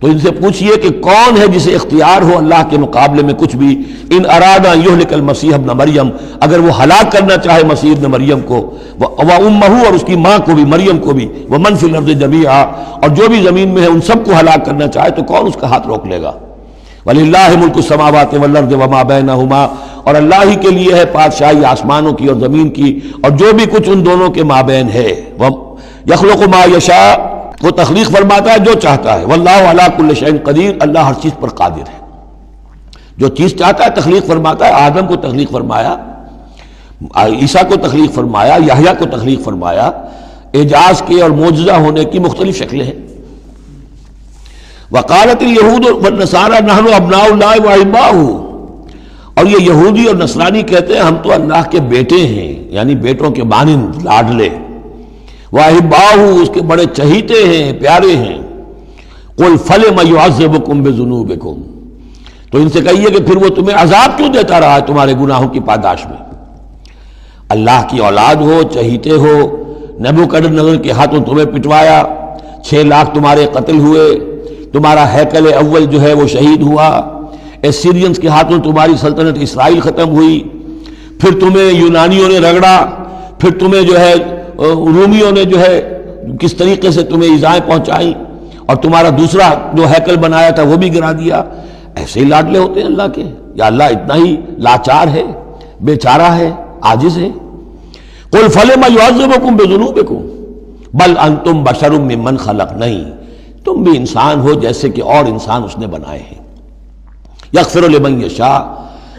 تو ان سے پوچھئے کہ کون ہے جسے اختیار ہو اللہ کے مقابلے میں کچھ بھی، ان ارادہ یہلک المسیح ابن مریم، اگر وہ ہلاک کرنا چاہے مسیح ابن مریم کو، وامہ، اور اس کی ماں کو بھی، مریم کو بھی، ومن فی الارض جمیعا، اور جو بھی زمین میں ہے ان سب کو ہلاک کرنا چاہے تو کون اس کا ہاتھ روک لے گا؟ وللہ ملک السماوات والارض وما بینہما، اور اللہ ہی کے لیے ہے بادشاہی آسمانوں کی اور زمین کی اور جو بھی کچھ ان دونوں کے مابین ہے۔ یخلق ما یشاء، وہ تخلیق فرماتا ہے جو چاہتا ہے، واللہ علی کل شیء قدیر، اللہ ہر چیز پر قادر ہے، جو چیز چاہتا ہے تخلیق فرماتا ہے۔ آدم کو تخلیق فرمایا، عیسیٰ کو تخلیق فرمایا، یحییٰ کو تخلیق فرمایا۔ اعجاز کے اور معجزہ ہونے کی مختلف شکلیں ہیں۔ وقالت الیہود والنصارى نحن ابناء اللہ واحباؤہ، اور یہ یہودی اور نصرانی کہتے ہیں ہم تو اللہ کے بیٹے ہیں، یعنی بیٹوں کے مانند، لاڈلے، واحباؤہ، اس کے بڑے چہیتے ہیں، پیارے ہیں۔ قل فلم يعذبكم بذنوبكم، تو ان سے کہیے کہ پھر وہ تمہیں عذاب کیوں دیتا رہا ہے تمہارے گناہوں کی پاداش میں؟ اللہ کی اولاد ہو، چہیتے ہو، نبوکدنضر کے ہاتھوں تمہیں پٹوایا، 6 لاکھ تمہارے قتل ہوئے، تمہارا ہیکل اول جو ہے وہ شہید ہوا، ایسیرینز کے ہاتھوں تمہاری سلطنت اسرائیل ختم ہوئی، پھر تمہیں یونانیوں نے رگڑا، پھر تمہیں جو ہے رومیوں نے جو ہے کس طریقے سے تمہیں ایذائیں پہنچائیں، اور تمہارا دوسرا جو ہیکل بنایا تھا وہ بھی گرا دیا۔ ایسے ہی لاڈلے ہوتے ہیں اللہ کے؟ یا اللہ اتنا ہی لاچار ہے، بیچارہ ہے، عاجز ہے؟ قل فلم يعذبكم بذنوبكم بل انتم بشر ممن خلق، نہیں، تم بھی انسان ہو جیسے کہ اور انسان اس نے بنائے ہیں۔ یغفر لمن یشاء،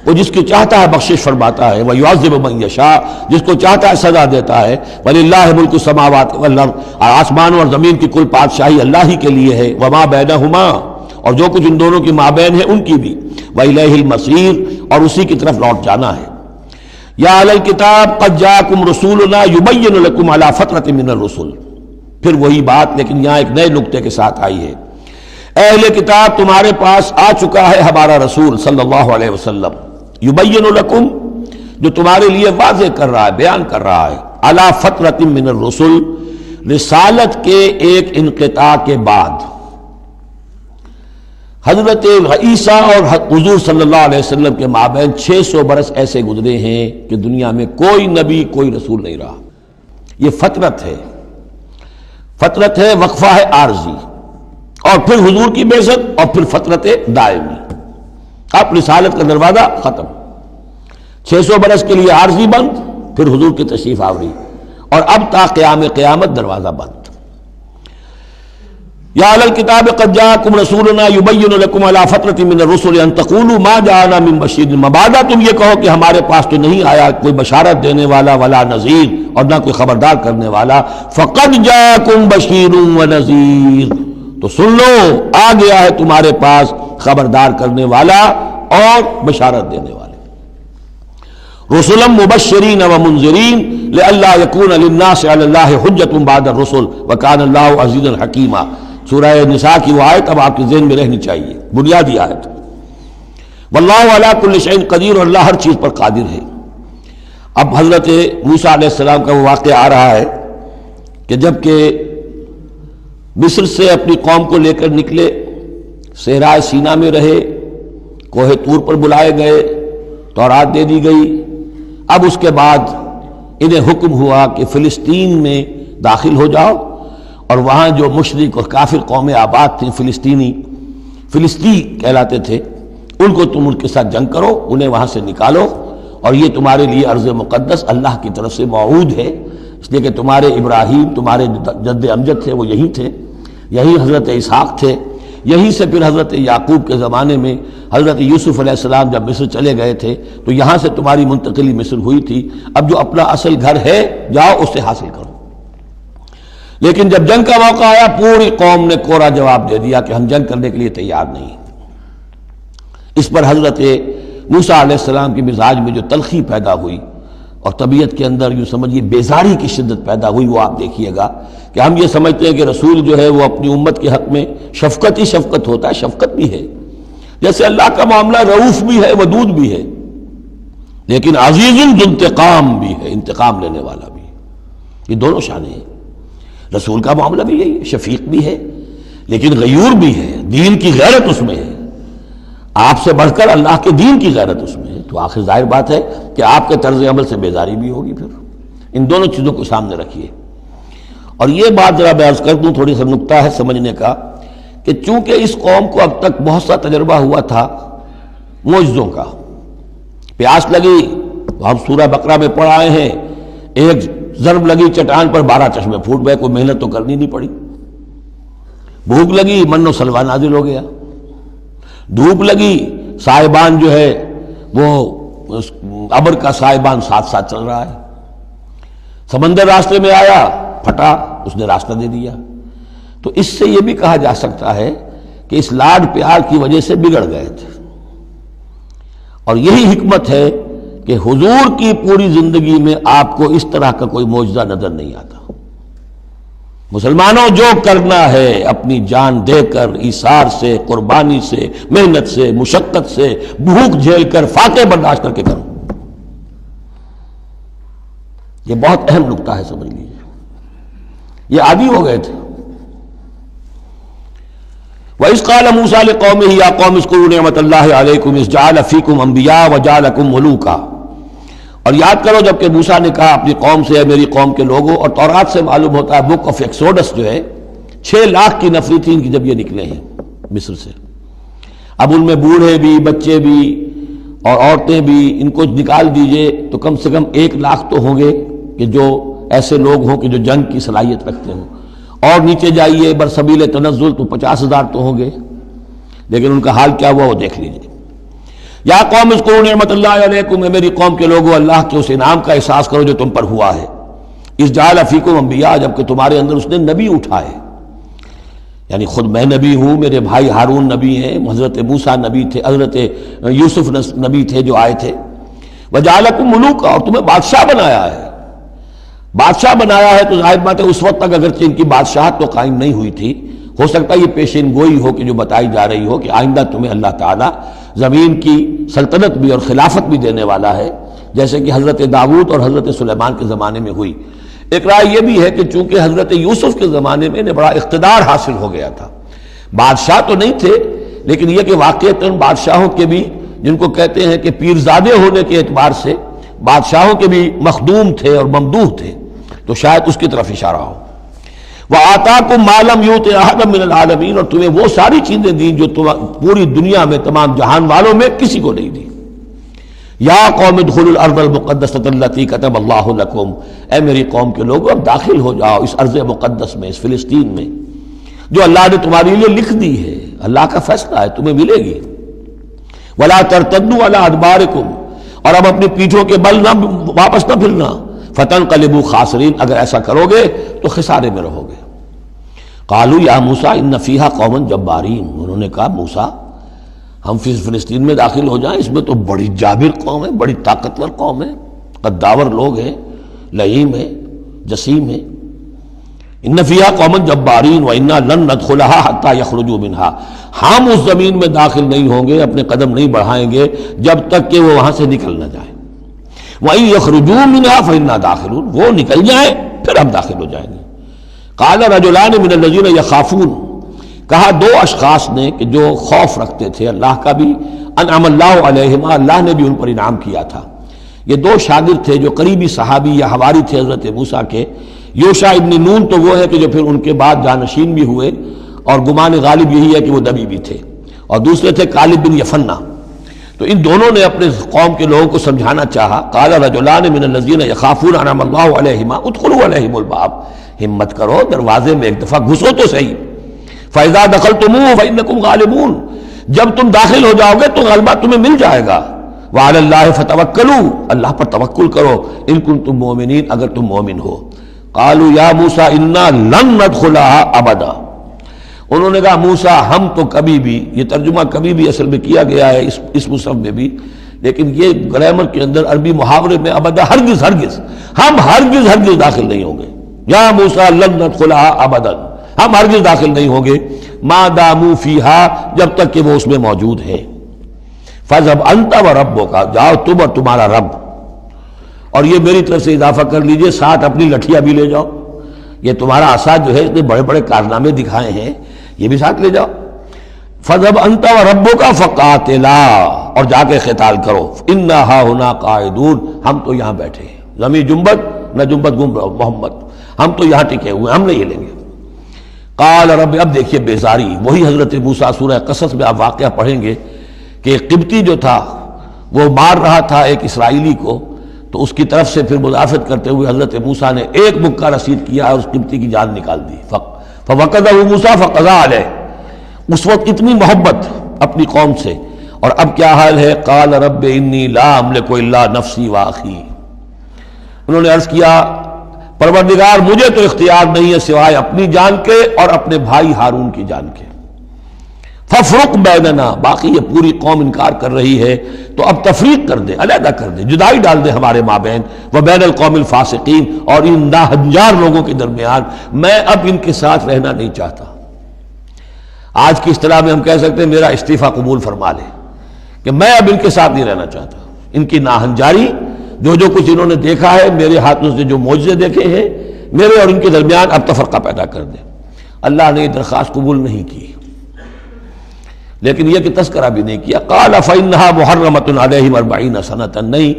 وہ جس کی چاہتا ہے بخشش فرماتا ہے، ویعذب من یشاء، جس کو چاہتا ہے سزا دیتا ہے۔ وللہ ملک السماوات والارض، آسمان اور زمین کی کل بادشاہی اللہ ہی کے لیے ہے، وما بینہما، اور جو کچھ ان دونوں کی مابین ہے ان کی بھی، وإلیہ المصیر، اور اسی کی طرف لوٹ جانا ہے۔ یا اہل الکتاب قد جاءکم رسولنا یبین لکم علی فترۃ من الرسل، پھر وہی بات لیکن یہاں ایک نئے نکتے کے ساتھ آئی ہے۔ اہل کتاب تمہارے پاس آ چکا ہے ہمارا رسول صلی اللہ علیہ وسلم، یبین لکم، جو تمہارے لیے واضح کر رہا ہے، بیان کر رہا ہے، علی فترۃ من الرسل، رسالت کے ایک انقطاع کے بعد۔ حضرت عیسیٰ اور حضور صلی اللہ علیہ وسلم کے مابین 600 برس ایسے گزرے ہیں کہ دنیا میں کوئی نبی، کوئی رسول نہیں رہا۔ یہ فترت ہے، فترت ہے، وقفہ ہے عارضی، اور پھر حضور کی بعثت، اور پھر فترت دائمی۔ اب رسالت کا دروازہ ختم، 600 برس کے لیے عارضی بند، پھر حضور کی تشریف آوری، اور اب تا قیام قیامت دروازہ بند۔ یا اہل الکتاب قد جاءکم رسولنا یبین لکم علی فترۃ من الرسل ان تقولوا ما جاءنا من بشیر، مبادا تم یہ کہو کہ ہمارے پاس تو نہیں آیا کوئی بشارت دینے والا، ولا نذیر، اور نہ کوئی خبردار کرنے والا۔ فقد جاءکم بشیر ونذیر، تو سن لو آ گیا ہے تمہارے پاس خبردار کرنے والا اور بشارت دینے والے۔ رسلا مبشرین ومنذرین لئلا یکون للناس علی اللہ حجۃ بعد الرسل وکان اللہ عزیزا حکیما۔ سورہ نساء کی وہ آیت اب آپ کے ذہن میں رہنی چاہیے، بنیادی آیت۔ واللہ علی کل شیء قدیر، اور اللہ ہر چیز پر قادر ہے۔ اب حضرت موسیٰ علیہ السلام کا وہ واقعہ آ رہا ہے کہ جب کہ مصر سے اپنی قوم کو لے کر نکلے، صحرائے سینا میں رہے، کوہ طور پر بلائے گئے، تورات دے دی گئی۔ اب اس کے بعد انہیں حکم ہوا کہ فلسطین میں داخل ہو جاؤ، اور وہاں جو مشرک اور کافر قومیں آباد تھیں، فلسطی کہلاتے تھے، ان کو تم ان کے ساتھ جنگ کرو، انہیں وہاں سے نکالو، اور یہ تمہارے لیے ارض مقدس اللہ کی طرف سے موعود ہے، اس لیے کہ تمہارے ابراہیم، تمہارے جد امجد تھے وہ یہی تھے، یہی حضرت اسحاق تھے، یہیں سے پھر حضرت یعقوب کے زمانے میں حضرت یوسف علیہ السلام جب مصر چلے گئے تھے تو یہاں سے تمہاری منتقلی مصر ہوئی تھی۔ اب جو اپنا اصل گھر ہے جاؤ اسے حاصل کرو۔ لیکن جب جنگ کا موقع آیا پوری قوم نے کورا جواب دے دیا کہ ہم جنگ کرنے کے لیے تیار نہیں۔ اس پر حضرت موسیٰ علیہ السلام کے مزاج میں جو تلخی پیدا ہوئی اور طبیعت کے اندر یوں سمجھیے بیزاری کی شدت پیدا ہوئی، وہ آپ دیکھیے گا کہ ہم یہ سمجھتے ہیں کہ رسول جو ہے وہ اپنی امت کے حق میں شفقت ہی شفقت ہوتا ہے، شفقت بھی ہے، جیسے اللہ کا معاملہ رؤوف بھی ہے، ودود بھی ہے، لیکن عزیز ذو انتقام بھی ہے، انتقام لینے والا بھی ہے۔ یہ دونوں شانیں ہیں۔ رسول کا معاملہ بھی یہی ہے، شفیق بھی ہے لیکن غیور بھی ہے، دین کی غیرت اس میں ہے، آپ سے بڑھ کر اللہ کے دین کی غیرت اس میں ہے، تو آخر ظاہر بات ہے کہ آپ کے طرز عمل سے بیزاری بھی ہوگی۔ پھر ان دونوں چیزوں کو سامنے رکھیے۔ اور یہ بات ذرا میں عرض کر دوں، تھوڑی سا نکتہ ہے سمجھنے کا، کہ چونکہ اس قوم کو اب تک بہت سا تجربہ ہوا تھا معجزوں کا، پیاس لگی تو ہم سورہ بقرہ میں پڑھ آئے ہیں، ایک ضرب لگی چٹان پر 12 چشمے پھوٹ گئے، کوئی محنت تو کرنی نہیں پڑی، بھوک لگی من و سلوہ نازل ہو گیا، دھوپ لگی سائبان جو ہے وہ ابر کا سائبان ساتھ ساتھ چل رہا ہے، سمندر راستے میں آیا پھٹا، اس نے راستہ دے دیا۔ تو اس سے یہ بھی کہا جا سکتا ہے کہ اس لاڈ پیار کی وجہ سے بگڑ گئے تھے، اور یہی حکمت ہے کہ حضور کی پوری زندگی میں آپ کو اس طرح کا کوئی معجزہ نظر نہیں آتا۔ مسلمانوں جو کرنا ہے اپنی جان دے کر، ایثار سے، قربانی سے، محنت سے، مشقت سے، بھوک جھیل کر، فاقے برداشت کر کے کرو۔ یہ بہت اہم نکتہ ہے، سمجھ لیجیے۔ یہ عادی ہو گئے تھے۔ وَإِذْ قَالَ مُوسَىٰ لِقَوْمِهِ يَا قَوْمِ اذْكُرُوا نِعْمَةَ اللَّهِ عَلَيْكُمْ إِذْ جَعَلَ فِيكُمْ أَنْبِيَاءَ وَجَعَلَكُمْ مُلُوكًا، اور یاد کرو جب کہ موسیٰ نے کہا اپنی قوم سے، میری قوم کے لوگوں، اور تورات سے معلوم ہوتا ہے بک آف ایکسوڈس جو ہے 6 لاکھ کی نفری تھی ان کی جب یہ نکلے ہیں مصر سے، اب ان میں بوڑھے بھی، بچے بھی اور عورتیں بھی، ان کو نکال دیجئے تو کم سے کم 1 لاکھ تو ہوں گے کہ جو ایسے لوگ ہوں کہ جو جنگ کی صلاحیت رکھتے ہوں، اور نیچے جائیے برسبیل تنزل تو 50,000 تو ہوں گے، لیکن ان کا حال کیا ہوا وہ دیکھ لیجئے۔ یا قوم اذکروا نعمت اللہ علیکم، میری قوم کے لوگوں اللہ کے اس انعام کا احساس کرو جو تم پر ہوا ہے۔ اذ جعل فیکم انبیاء، جبکہ تمہارے اندر اس نے نبی اٹھائے، یعنی خود میں نبی ہوں، میرے بھائی ہارون نبی ہیں، حضرت موسیٰ نبی تھے، حضرت یوسف نبی تھے جو آئے تھے، وجعلکم ملوکا، اور تمہیں بادشاہ بنایا ہے۔ بادشاہ بنایا ہے تو ظاہر بات ہے اس وقت تک اگرچہ ان کی بادشاہت تو قائم نہیں ہوئی تھی، ہو سکتا ہے یہ پیشین گوئی ہو کہ جو بتائی جا رہی ہو کہ آئندہ تمہیں اللہ تعالیٰ زمین کی سلطنت بھی اور خلافت بھی دینے والا ہے، جیسے کہ حضرت داؤد اور حضرت سلیمان کے زمانے میں ہوئی۔ ایک رائے یہ بھی ہے کہ چونکہ حضرت یوسف کے زمانے میں انہیں بڑا اقتدار حاصل ہو گیا تھا، بادشاہ تو نہیں تھے لیکن یہ کہ واقعتاً بادشاہوں کے بھی، جن کو کہتے ہیں کہ پیرزادے ہونے کے اعتبار سے بادشاہوں کے بھی مخدوم تھے اور ممدوح تھے، تو شاید اس کی طرف اشارہ ہو۔ وَآتَاكُم مَّا لَمْ يُؤْتِ أَحَدًا مِّنَ الْعَالَمِينَ، اور تمہیں وہ ساری چیزیں دیں جو پوری دنیا میں تمام جہان والوں میں کسی کو نہیں دی۔ یا قوم ادخلوا الارض المقدسۃ التي كتب اللہ لکم، اے میری قوم کے لوگوں اب داخل ہو جاؤ اس ارض مقدس میں، اس فلسطین میں جو اللہ نے تمہارے لیے لکھ دی ہے، اللہ کا فیصلہ ہے، تمہیں ملے گی۔ ولا ترتدوا على ادبارکم، اور اب اپنی پیٹھوں کے بل نہ واپس نہ پھرنا، فتنقلبوا خاسرین، اگر ایسا کرو گے تو خسارے میں رہو گے۔ قالوا یا موسیٰ ان فیہا قوما جبارین، انہوں نے کہا موسیٰ ہم فلسطین میں داخل ہو جائیں، اس میں تو بڑی جابر قوم ہے، بڑی طاقتور قوم ہے، قداور لوگ ہیں، لئیم ہیں، جسیم ہیں۔ ان فیہا قوما جبارین وانا لن ندخلها حتی یخرجوا منها، ہم اس زمین میں داخل نہیں ہوں گے، اپنے قدم نہیں بڑھائیں گے جب تک کہ وہ وہاں سے نکل نہ جائیں۔ وَإِن يَخْرُجُوا مِنْهَا فَإِنَّا دَاخِلُونَ، وہ نکل جائیں پھر ہم داخل ہو جائیں گے۔ قَالَ رَجُلَانِ مِنَ الَّذِينَ يَخَافُونَ، کہا 2 اشخاص نے کہ جو خوف رکھتے تھے اللہ کا بھی، انعم اللہ علیہما، اللہ نے بھی ان پر انعام کیا تھا۔ یہ 2 شاگرد تھے جو قریبی صحابی یا حواری تھے حضرت موسیٰ کے۔ یوشع ابن نون تو وہ ہے کہ جو پھر ان کے بعد جانشین بھی ہوئے، اور گمان غالب یہی ہے کہ وہ نبی بھی تھے، اور دوسرے تھے کالب بن یفنہ۔ تو ان دونوں نے اپنے قوم کے لوگوں کو سمجھانا چاہا۔ قال رجلان من الذین یخافون انعم اللہ علیہما ادخلوا علیہم الباب، ہمت کرو دروازے میں ایک دفعہ گھسو تو صحیح۔ فاذا دخلتموہ فانکم غالبون، جب تم داخل ہو جاؤ گے تو غلبہ تمہیں مل جائے گا۔ وعلی اللہ فتوکلوا، اللہ پر توکل کرو، ان کنتم مؤمنین، اگر تم مومن ہو۔ قالوا یا موسیٰ انا لن ندخلها ابدا، انہوں نے کہا موسیٰ ہم تو کبھی بھی، یہ ترجمہ کبھی بھی اصل میں کیا گیا ہے اس مصحف میں بھی، لیکن یہ گرامر کے اندر عربی محاورے میں ابدا، ہرگز ہرگز، ہم ہرگز ہرگز داخل نہیں ہوں گے۔ یا موسیٰ لن ندخلها ابدا، ہم ہرگز داخل نہیں ہوں گے، ما داموا فیہا، جب تک کہ وہ اس میں موجود ہے۔ فاذهب انت وربک، جاؤ تم اور تمہارا رب، اور یہ میری طرف سے اضافہ کر لیجئے، ساتھ اپنی لٹھیاں بھی لے جاؤ، یہ تمہارا عصا جو ہے اس نے بڑے بڑے کارنامے دکھائے ہیں، یہ بھی ساتھ لے جاؤ۔ فَذْهَبْ أَنْتَ وَرَبُّكَ فَقَاتِلَا، اور جا کے قتال کرو، إِنَّا هَاهُنَا قَاعِدُونَ، ہم تو یہاں بیٹھے ہیں، زمین جنبت نہ جنبت محمد، ہم تو یہاں ٹکے ہوئے، ہم نہیں ہلیں گے۔ قال رب، اب دیکھیے بیزاری، وہی حضرت موسیٰ سورہ قصص میں آپ واقعہ پڑھیں گے کہ قبطی جو تھا وہ مار رہا تھا ایک اسرائیلی کو، تو اس کی طرف سے پھر مدافعت کرتے ہوئے حضرت موسیٰ نے ایک مکہ رسید کیا اور اس قبطی کی جان نکال دی۔ فوقظہ موسیٰ فقضا علیہ، اس وقت اتنی محبت اپنی قوم سے، اور اب کیا حال ہے؟ قال رب انی لا املک الا نفسی واخی، انہوں نے عرض کیا پروردگار مجھے تو اختیار نہیں ہے سوائے اپنی جان کے اور اپنے بھائی ہارون کی جان کے، ففرق بیننا، باقی یہ پوری قوم انکار کر رہی ہے تو اب تفریق کر دے، علیحدہ کر دے، جدائی ڈال دے ہمارے مابین، وبین القوم الفاسقین، اور ان ناہنجار لوگوں کے درمیان، میں اب ان کے ساتھ رہنا نہیں چاہتا۔ آج کی اصطلاح میں ہم کہہ سکتے ہیں میرا استعفیٰ قبول فرما لے، کہ میں اب ان کے ساتھ نہیں رہنا چاہتا، ان کی ناہنجاری، جو کچھ انہوں نے دیکھا ہے، میرے ہاتھوں سے جو معجزے دیکھے ہیں، میرے اور ان کے درمیان اب تفرقہ پیدا کر دے۔ اللہ نے یہ درخواست قبول نہیں کی، لیکن یہ کہ تذکرہ بھی نہیں کیا۔ قال فإنها محرمة عليهم 40 سنة، نہیں،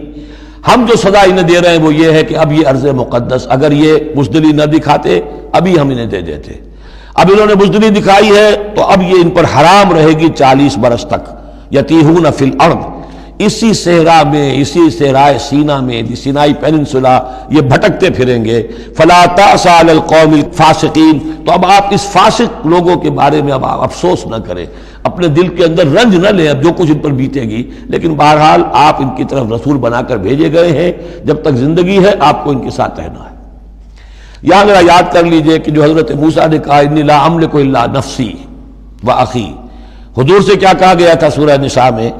ہم جو سزا انہیں دے رہے ہیں وہ یہ ہے کہ اب یہ ارض مقدس، اگر یہ بزدلی نہ دکھاتے ابھی ہم انہیں دے دیتے، اب انہوں نے بزدلی دکھائی ہے تو اب یہ ان پر حرام رہے گی 40 برس تک، یتیہون فی الارض، اسی صحرا میں، اسی صحرائے سینا میں، سینائی پیننسولا، یہ بھٹکتے پھریں گے۔ فلا تأس علی القوم الفاسقین، تو اب آپ اس فاسق لوگوں کے بارے میں اب آپ افسوس نہ کریں، اپنے دل کے اندر رنج نہ لیں، اب جو کچھ ان پر بیتے گی، لیکن بہرحال آپ ان کی طرف رسول بنا کر بھیجے گئے ہیں، جب تک زندگی ہے آپ کو ان کے ساتھ رہنا ہے۔ یہاں ذرا یاد کر لیجئے کہ جو حضرت موسیٰ نے کہا انی لا املک الا نفسی واخی، حضور سے کیا کہا گیا تھا سورہ نساء میں؟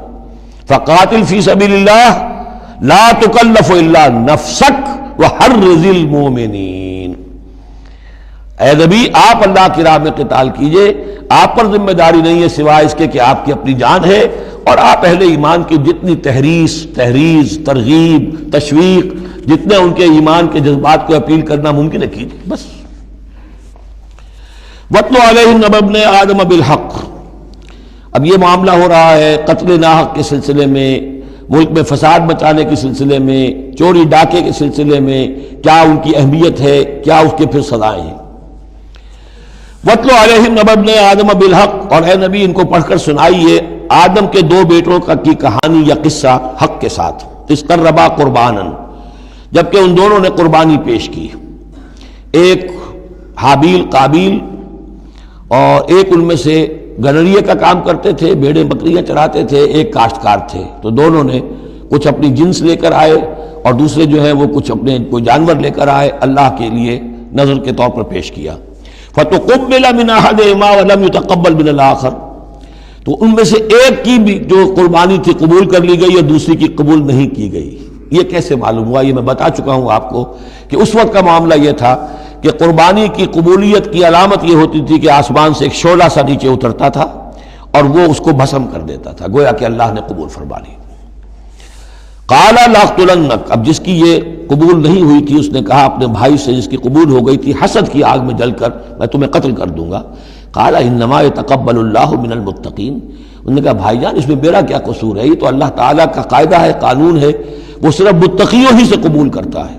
فقاتل فی سبیل اللہ لا تکلف الا نفسک وحرض المؤمنین، اے نبی آپ اللہ کی راہ میں قتال کیجئے، آپ پر ذمہ داری نہیں ہے سوائے اس کے کہ آپ کی اپنی جان ہے، اور آپ اہل ایمان کی جتنی تحریض، ترغیب، تشویق، جتنے ان کے ایمان کے جذبات کو اپیل کرنا ممکن ہے کیجئے بس۔ وَاتْلُ عَلَيْهِمْ نَبَأَ ابْنَيْ آدَمَ بِالْحَقِّ، اب یہ معاملہ ہو رہا ہے قتل ناحق کے سلسلے میں، ملک میں فساد مچانے کے سلسلے میں، چوری ڈاکے کے سلسلے میں، کیا ان کی اہمیت ہے، کیا اس کے پھر سزائیں ہیں۔ وَاتْلُ عَلَيْهِمْ نَبَأَ ابْنَيْ آدَمَ بِالْحَقِّ، اور اے نبی ان کو پڑھ کر سنائیے آدم کے دو بیٹوں کی کہانی یا قصہ حق کے ساتھ، اِذْ قَرَّبَا قُرْبَانًا، جبکہ ان دونوں نے قربانی پیش کی، ایک حابیل قابیل، اور ایک ان میں سے گنریے کا کام کرتے تھے، بھیڑیں بکریاں چراتے تھے، ایک کاشتکار تھے، تو دونوں نے کچھ اپنی جنس لے کر آئے اور دوسرے جو ہے وہ کچھ اپنے کوئی جانور لے کر آئے، اللہ کے لیے نذر کے طور پر پیش کیا۔ فَتُقُبِّلَ مِنْ أَحَدِهِمَا وَلَمْ يُتَقَبَّلْ مِنَ الْآخَرِ، تو ان میں سے ایک کی بھی جو قربانی تھی قبول کر لی گئی اور دوسری کی قبول نہیں کی گئی۔ یہ کیسے معلوم ہوا؟ یہ میں بتا چکا ہوں آپ کو کہ اس وقت کا معاملہ یہ تھا کہ قربانی کی قبولیت کی علامت یہ ہوتی تھی کہ آسمان سے ایک شعلہ سا نیچے اترتا تھا اور وہ اس کو بھسم کر دیتا تھا، گویا کہ اللہ نے قبول فرما لی۔ قال لأقتلنک، اب جس کی یہ قبول نہیں ہوئی تھی اس نے کہا اپنے بھائی سے جس کی قبول ہو گئی تھی، حسد کی آگ میں جل کر میں تمہیں قتل کر دوں گا۔ قال انما يتقبل اللہ من المتقین، انہوں نے کہا بھائی جان اس میں میرا کیا قصور ہے، یہ تو اللہ تعالیٰ کا قاعدہ ہے، قانون ہے، وہ صرف متقیوں ہی سے قبول کرتا ہے۔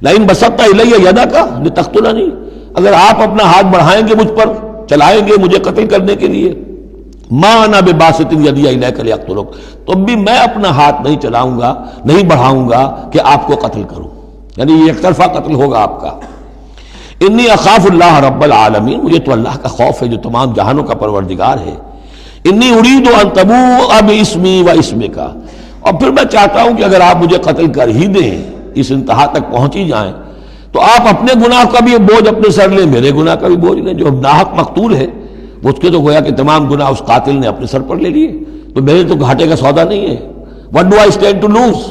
لئن بسطت الی یدک لتقتلنی، اگر آپ اپنا ہاتھ بڑھائیں گے مجھ پر، چلائیں گے مجھے قتل کرنے کے لیے، ما انا بباسط یدی الیک لیقتلک، تو بھی میں اپنا ہاتھ نہیں چلاؤں گا، نہیں بڑھاؤں گا کہ آپ کو قتل کروں، یعنی یہ ایک طرفہ قتل ہوگا آپ کا۔ انی اخاف اللہ رب العالمین، مجھے تو اللہ کا خوف ہے جو تمام جہانوں کا پروردگار ہے۔ انی ارید ان تبوء باسمی و اسمک، اور پھر میں چاہتا ہوں کہ اگر آپ مجھے قتل کر ہی دیں، اس انتہا تک پہنچ ہی جائیں، تو آپ اپنے گناہ کا بھی بوجھ اپنے سر لیں، میرے گناہ کا بھی بوجھ لیں، جو ناحق مقتول ہے اس کے تو گویا کہ تمام گناہ اس قاتل نے اپنے سر پر لے لیے، تو میرے تو گھاٹے کا سودا نہیں ہے۔ What do I stand to lose؟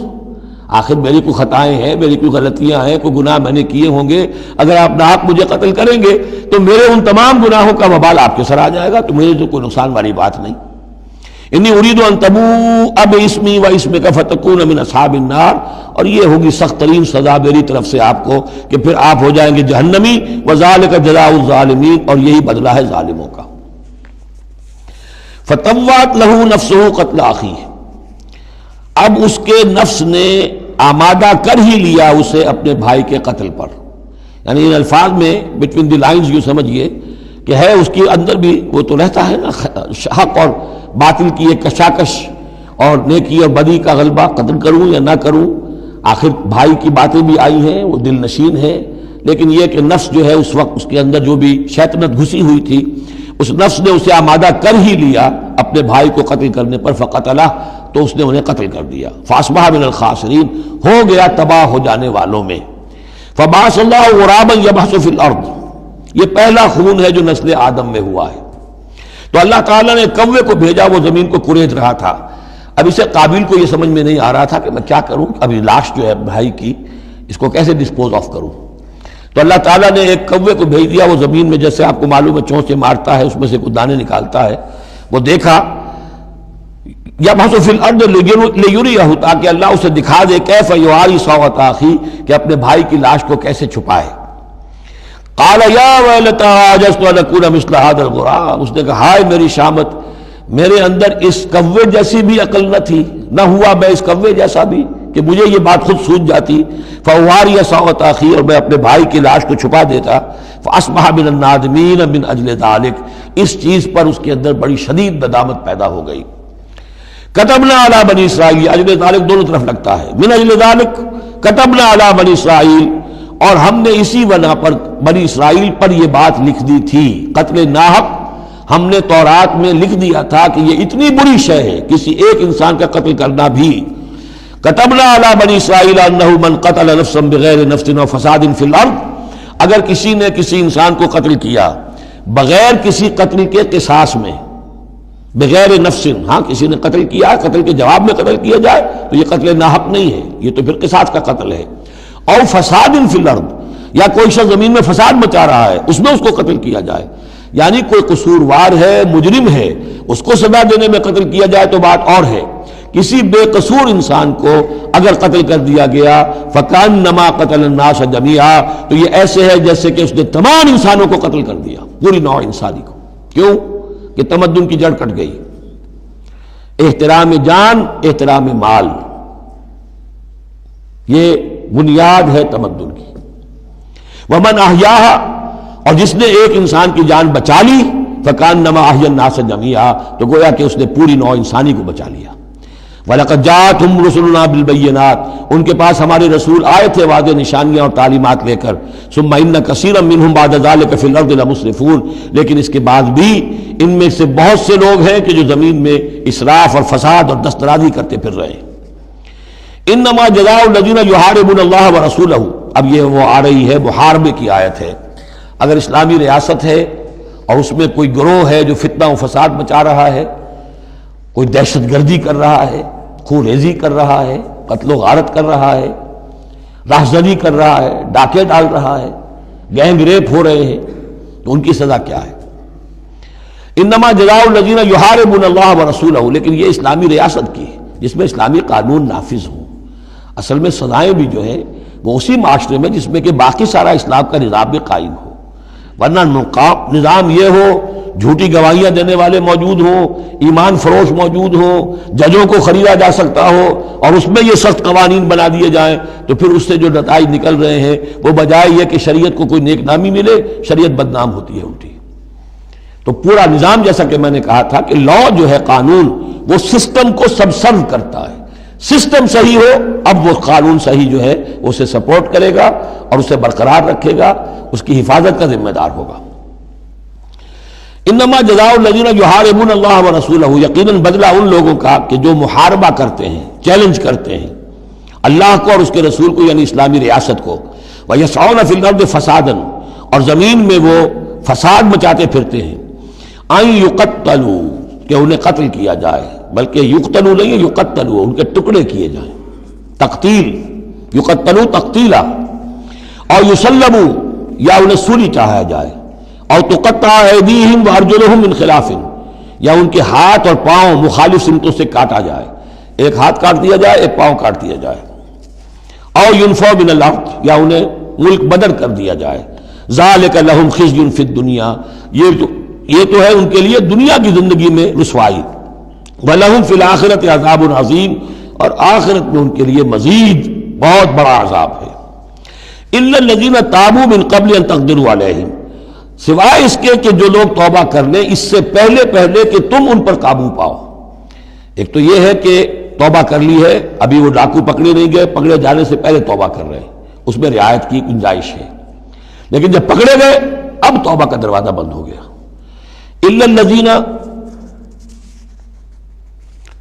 آخر میری کوئی خطائیں ہیں، میری کوئی غلطیاں ہیں، کوئی گناہ میں نے کیے ہوں گے، اگر آپ ناحق مجھے قتل کریں گے تو میرے ان تمام گناہوں کا وبال آپ کے سر آ جائے گا، تو میرے تو کوئی نقصان والی بات نہیں۔ انی ارید ان تبوء باسمی و اسمک فتکون من اصحاب النار، اور یہ ہوگی سخت ترین سزا میری طرف سے آپ کو کہ پھر آپ ہو جائیں گے جہنمی، وذالک جزاء الظالمین، اور یہی بدلہ ہے ظالموں کا۔ فطوعت لہ نفسہ قتل اخیہ، اب اس کے نفس نے آمادہ کر ہی لیا اسے اپنے بھائی کے قتل پر، یعنی ان الفاظ میں بٹوین دی لائنز یوں سمجھیے کہ ہے اس کے اندر بھی وہ تو رہتا ہے نا حق اور باطل کی ایک کشاکش اور نیکی اور بدی کا غلبہ، قتل کروں یا نہ کروں، آخر بھائی کی باتیں بھی آئی ہیں، وہ دل نشین ہے، لیکن یہ کہ نفس جو ہے اس وقت اس کے اندر جو بھی شیطنت گھسی ہوئی تھی، اس نفس نے اسے آمادہ کر ہی لیا اپنے بھائی کو قتل کرنے پر، فقتلہ، تو اس نے انہیں قتل کر دیا، فاصبح من الخاسرین، ہو گیا تباہ ہو جانے والوں میں۔ فبعث اللہ غرابا یبحث فی الارض، یہ پہلا خون ہے جو نسل آدم میں ہوا ہے۔ تو اللہ تعالیٰ نے کوے کو بھیجا، وہ زمین کو کرید رہا تھا۔ اب اسے قابل کو یہ سمجھ میں نہیں آ رہا تھا کہ میں کیا کروں، ابھی لاش جو ہے بھائی کی، اس کو کیسے ڈسپوز آف کروں۔ تو اللہ تعالیٰ نے ایک کوے کو بھیج دیا، وہ زمین میں جیسے آپ کو معلوم ہے چونچے مارتا ہے، اس میں سے کچھ دانے نکالتا ہے، وہ دیکھا، یبحث فی الارض لیریہ، تاکہ اللہ اسے دکھا دے کیف یواری سوءۃ اخی، کہ اپنے بھائی کی لاش کو کیسے چھپائے۔ قال یا ویلتى عجزت ان اکون مثل هذا الغراب، اس نے کہا ہائے میری شامت، میرے اندر اس کوے جیسی بھی عقل نہ تھی، نہ ہوا میں اس کوے جیسا بھی کہ مجھے یہ بات خود سوچ جاتی۔ فواری سوءۃ اخی، اور میں اپنے بھائی کی لاش کو چھپا دیتا۔ فاصبح من النادمین من اجل ذلک، اس چیز پر اس کے اندر بڑی شدید ندامت پیدا ہو گئی۔ کتبنا علی بنی اسرائیل، اجل ذلک دونوں طرف لگتا ہے، من اجل ذلک کتبنا علی بنی اسرائیل، اور ہم نے اسی بنا پر بنی اسرائیل پر یہ بات لکھ دی تھی، قتل ناحق ہم نے تورات میں لکھ دیا تھا کہ یہ اتنی بری شے ہے کسی ایک انسان کا قتل کرنا بھی۔ کتبنا علی بنی اسرائیل انہ من قتل نفسا بغیر نفس و فساد فی الارض، اگر کسی نے کسی انسان کو قتل کیا بغیر کسی قتل کے قصاص میں، بغیر نفس، ہاں کسی نے قتل کیا، قتل کے جواب میں قتل کیا جائے تو یہ قتل ناحق نہیں ہے، یہ تو پھر قصاص کا قتل ہے۔ اور فساد فی الارض، یا کوئی شخص زمین میں فساد مچا رہا ہے اس میں اس کو قتل کیا جائے، یعنی کوئی قصوروار ہے، مجرم ہے، اس کو سزا دینے میں قتل کیا جائے تو بات اور ہے۔ کسی بے قصور انسان کو اگر قتل کر دیا گیا فکأنما قتل الناس جميعا، تو یہ ایسے ہے جیسے کہ اس نے تمام انسانوں کو قتل کر دیا، پوری نوع انسانی کو۔ کیوں کہ تمدن کی جڑ کٹ گئی، احترام جان، احترام مال، یہ بنیاد ہے تمدن کی۔ ومن احیاہا، اور جس نے ایک انسان کی جان بچا لی، فکأنما احیا الناس جميعا، تو گویا کہ اس نے پوری نوع انسانی کو بچا لیا۔ وَلَقَدْ جَاءَتْهُمْ رُسُلُنَا بِالْبَيِّنَاتِ، ان کے پاس ہمارے رسول آئے تھے واضح نشانیاں اور تعلیمات لے کر۔ ثُمَّ إِنَّ كَثِيرًا مِّنْهُمْ بَعْدَ ذَلِكَ فِي الْأَرْضِ لَمُسْرِفُونَ، لیکن اس کے بعد بھی ان میں سے بہت سے لوگ ہیں کہ جو زمین میں اسراف اور فساد اور دسترازی کرتے پھر رہے ہیں۔ انما جزاء الذین یحاربون اللہ ورسولہ، اب یہ وہ آ رہی ہے محاربے کی آیت ہے۔ اگر اسلامی ریاست ہے اور اس میں کوئی گروہ ہے جو فتنہ و فساد مچا رہا ہے، کوئی دہشت گردی کر رہا ہے، خون ریزی کر رہا ہے، قتل و غارت کر رہا ہے، راہزنی کر رہا ہے، ڈاکے ڈال رہا ہے، گینگ ریپ ہو رہے ہیں، تو ان کی سزا کیا ہے؟ انما جزاء الذین یحاربون اللہ ورسولہ، لیکن یہ اسلامی ریاست کی ہے جس میں اسلامی قانون نافذ ہوں۔ اصل میں سزائیں بھی جو ہے وہ اسی معاشرے میں جس میں کہ باقی سارا اسلام کا نظام بھی قائم ہو، ورنہ نظام یہ ہو جھوٹی گواہیاں دینے والے موجود ہوں، ایمان فروش موجود ہوں، ججوں کو خریدا جا سکتا ہو، اور اس میں یہ سخت قوانین بنا دیے جائیں، تو پھر اس سے جو نتائج نکل رہے ہیں وہ بجائے یہ کہ شریعت کو کوئی نیک نامی ملے، شریعت بدنام ہوتی ہے الٹی۔ تو پورا نظام، جیسا کہ میں نے کہا تھا کہ لا جو ہے، قانون، وہ سسٹم کو سبسرو کرتا ہے۔ سسٹم صحیح ہو، اب وہ قانون صحیح جو ہے اسے سپورٹ کرے گا اور اسے برقرار رکھے گا، اس کی حفاظت کا ذمہ دار ہوگا۔ انما جزاء الذین یحاربون اللہ ورسولہ، یقیناً بدلہ ان لوگوں کا کہ جو محاربہ کرتے ہیں، چیلنج کرتے ہیں اللہ کو اور اس کے رسول کو، یعنی اسلامی ریاست کو، ویسعون فی الارض فسادا، اور زمین میں وہ فساد مچاتے پھرتے ہیں، ان یقتلوا، کہ انہیں قتل کیا جائے، بلکہ یقتلوا نہیں ہے، یقتلوا، ان کے ٹکڑے کیے جائیں، تقتیل، یقتلوا تقتیلا، اور یسلبوا، یا انہیں سولی چاہا جائے، اور تقطع ایدیہم وارجلہم من خلاف، یا ان کے ہاتھ اور پاؤں مخالف سمتوں سے کاٹا جائے، ایک ہاتھ کاٹ دیا جائے، ایک پاؤں کاٹ دیا جائے، اور ینفوا من الارض، یا انہیں ملک بدر کر دیا جائے۔ ذالک لہم خزی فی الدنیا، یہ تو ہے ان کے لیے دنیا کی زندگی میں رسوائی، وَلَهُمْ فِي الْآخِرَةِ عَذَابٌ عَظِيمٌ، اور آخرت میں ان کے لیے مزید بہت بڑا عذاب ہے۔ إِلَّا الَّذِينَ تَابُوا مِن قَبْلِ أَن تَقْدِرُوا عَلَيْهِمْ، سوائے اس کے کہ جو لوگ توبہ کر لیں اس سے پہلے کہ تم ان پر قابو پاؤ۔ ایک تو یہ ہے کہ توبہ کر لی ہے، ابھی وہ ڈاکو پکڑے نہیں گئے، پکڑے جانے سے پہلے توبہ کر رہے ہیں، اس میں رعایت کی گنجائش ہے۔ لیکن جب پکڑے گئے اب توبہ کا دروازہ بند ہو گیا. الا الذین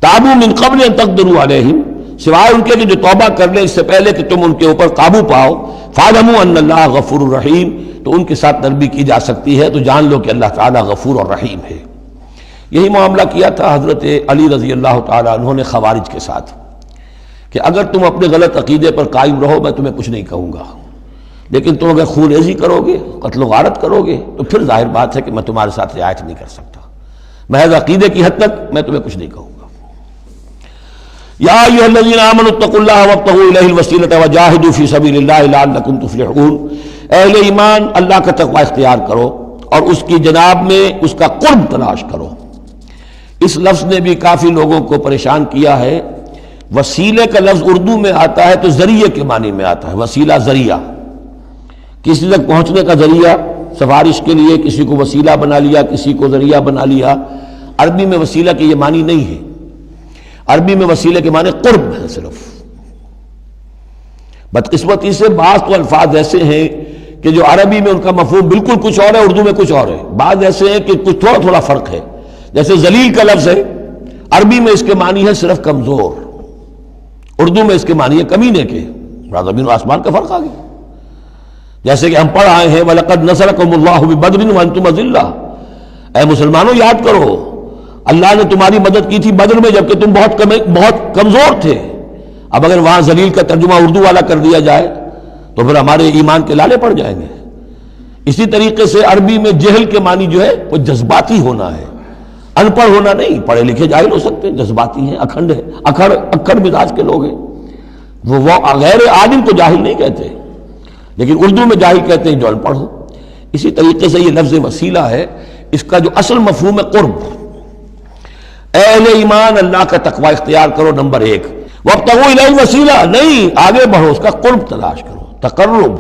تابوا من قبل ان تقدروا علیہم، سوائے ان کے کہ جو توبہ کر لیں اس سے پہلے کہ تم ان کے اوپر قابو پاؤ. فاعلموا ان اللہ غفور الرحیم، تو ان کے ساتھ نرمی کی جا سکتی ہے، تو جان لو کہ اللہ تعالیٰ غفور اور رحیم ہے. یہی معاملہ کیا تھا حضرت علی رضی اللہ تعالیٰ عنہ نے خوارج کے ساتھ کہ اگر تم اپنے غلط عقیدے پر قائم رہو میں تمہیں کچھ نہیں کہوں گا، لیکن تم اگر خون ریزی کرو گے، قتل و غارت کرو گے، تو پھر ظاہر بات ہے کہ میں تمہارے ساتھ رعایت نہیں کر سکتا. محض عقیدے کی حد تک میں تمہیں کچھ نہیں کہوں گا. یا ایھا الذین آمنوا اتقوا اللہ وابتغوا الیہ الوسیلۃ وجاہدوا فی سبیل اللہ لعلکم تفلحون. اہل ایمان اللہ کا تقوی اختیار کرو اور اس کی جناب میں اس کا قرب تلاش کرو. اس لفظ نے بھی کافی لوگوں کو پریشان کیا ہے. وسیلے کا لفظ اردو میں آتا ہے تو ذریعے کے معنی میں آتا ہے. وسیلہ ذریعہ، کسی تک پہنچنے کا ذریعہ، سفارش کے لیے کسی کو وسیلہ بنا لیا، کسی کو ذریعہ بنا لیا. عربی میں وسیلہ کے یہ معنی نہیں ہے. عربی میں وسیلے کے معنی قرب ہے صرف. بدقسمتی سے بعض تو الفاظ ایسے ہیں کہ جو عربی میں ان کا مفہوم بالکل کچھ اور ہے، اردو میں کچھ اور ہے. بعض ایسے ہیں کہ کچھ تھوڑا تھوڑا فرق ہے. جیسے ذلیل کا لفظ ہے، عربی میں اس کے معنی ہے صرف کمزور، اردو میں اس کے معنی ہے کمینے کے. زمین و آسمان کا فرق آ گیا. جیسے کہ ہم پڑھ آئے ہیں وَلَقَدْ نَصَرَكُمُ اللَّهُ بِبَدْرٍ وَأَنْتُمْ أَذِلَّةٌ، اے مسلمانوں یاد کرو اللہ نے تمہاری مدد کی تھی بدر میں جبکہ تم بہت کمزور تھے. اب اگر وہاں ذلیل کا ترجمہ اردو والا کر دیا جائے تو پھر ہمارے ایمان کے لالے پڑ جائیں گے. اسی طریقے سے عربی میں جہل کے معنی جو ہے وہ جذباتی ہونا ہے، ان پڑھ ہونا نہیں. پڑھے لکھے جاہل ہو سکتے ہیں، جذباتی ہیں، اکھڑ ہے، اکھڑ مزاج کے لوگ ہیں. وہ غیر عالم کو جاہل نہیں کہتے، لیکن اردو میں جاہل کہتے ہیں جو ان پڑھ ہو. اسی طریقے سے یہ لفظ وسیلہ ہے، اس کا جو اصل مفہوم ہے قرب. اہل ایمان اللہ کا تقوی اختیار کرو نمبر 1. وابتغوا الیہ الوسیلہ، نہیں آگے بڑھو، اس کا قرب تلاش کرو، تقرب،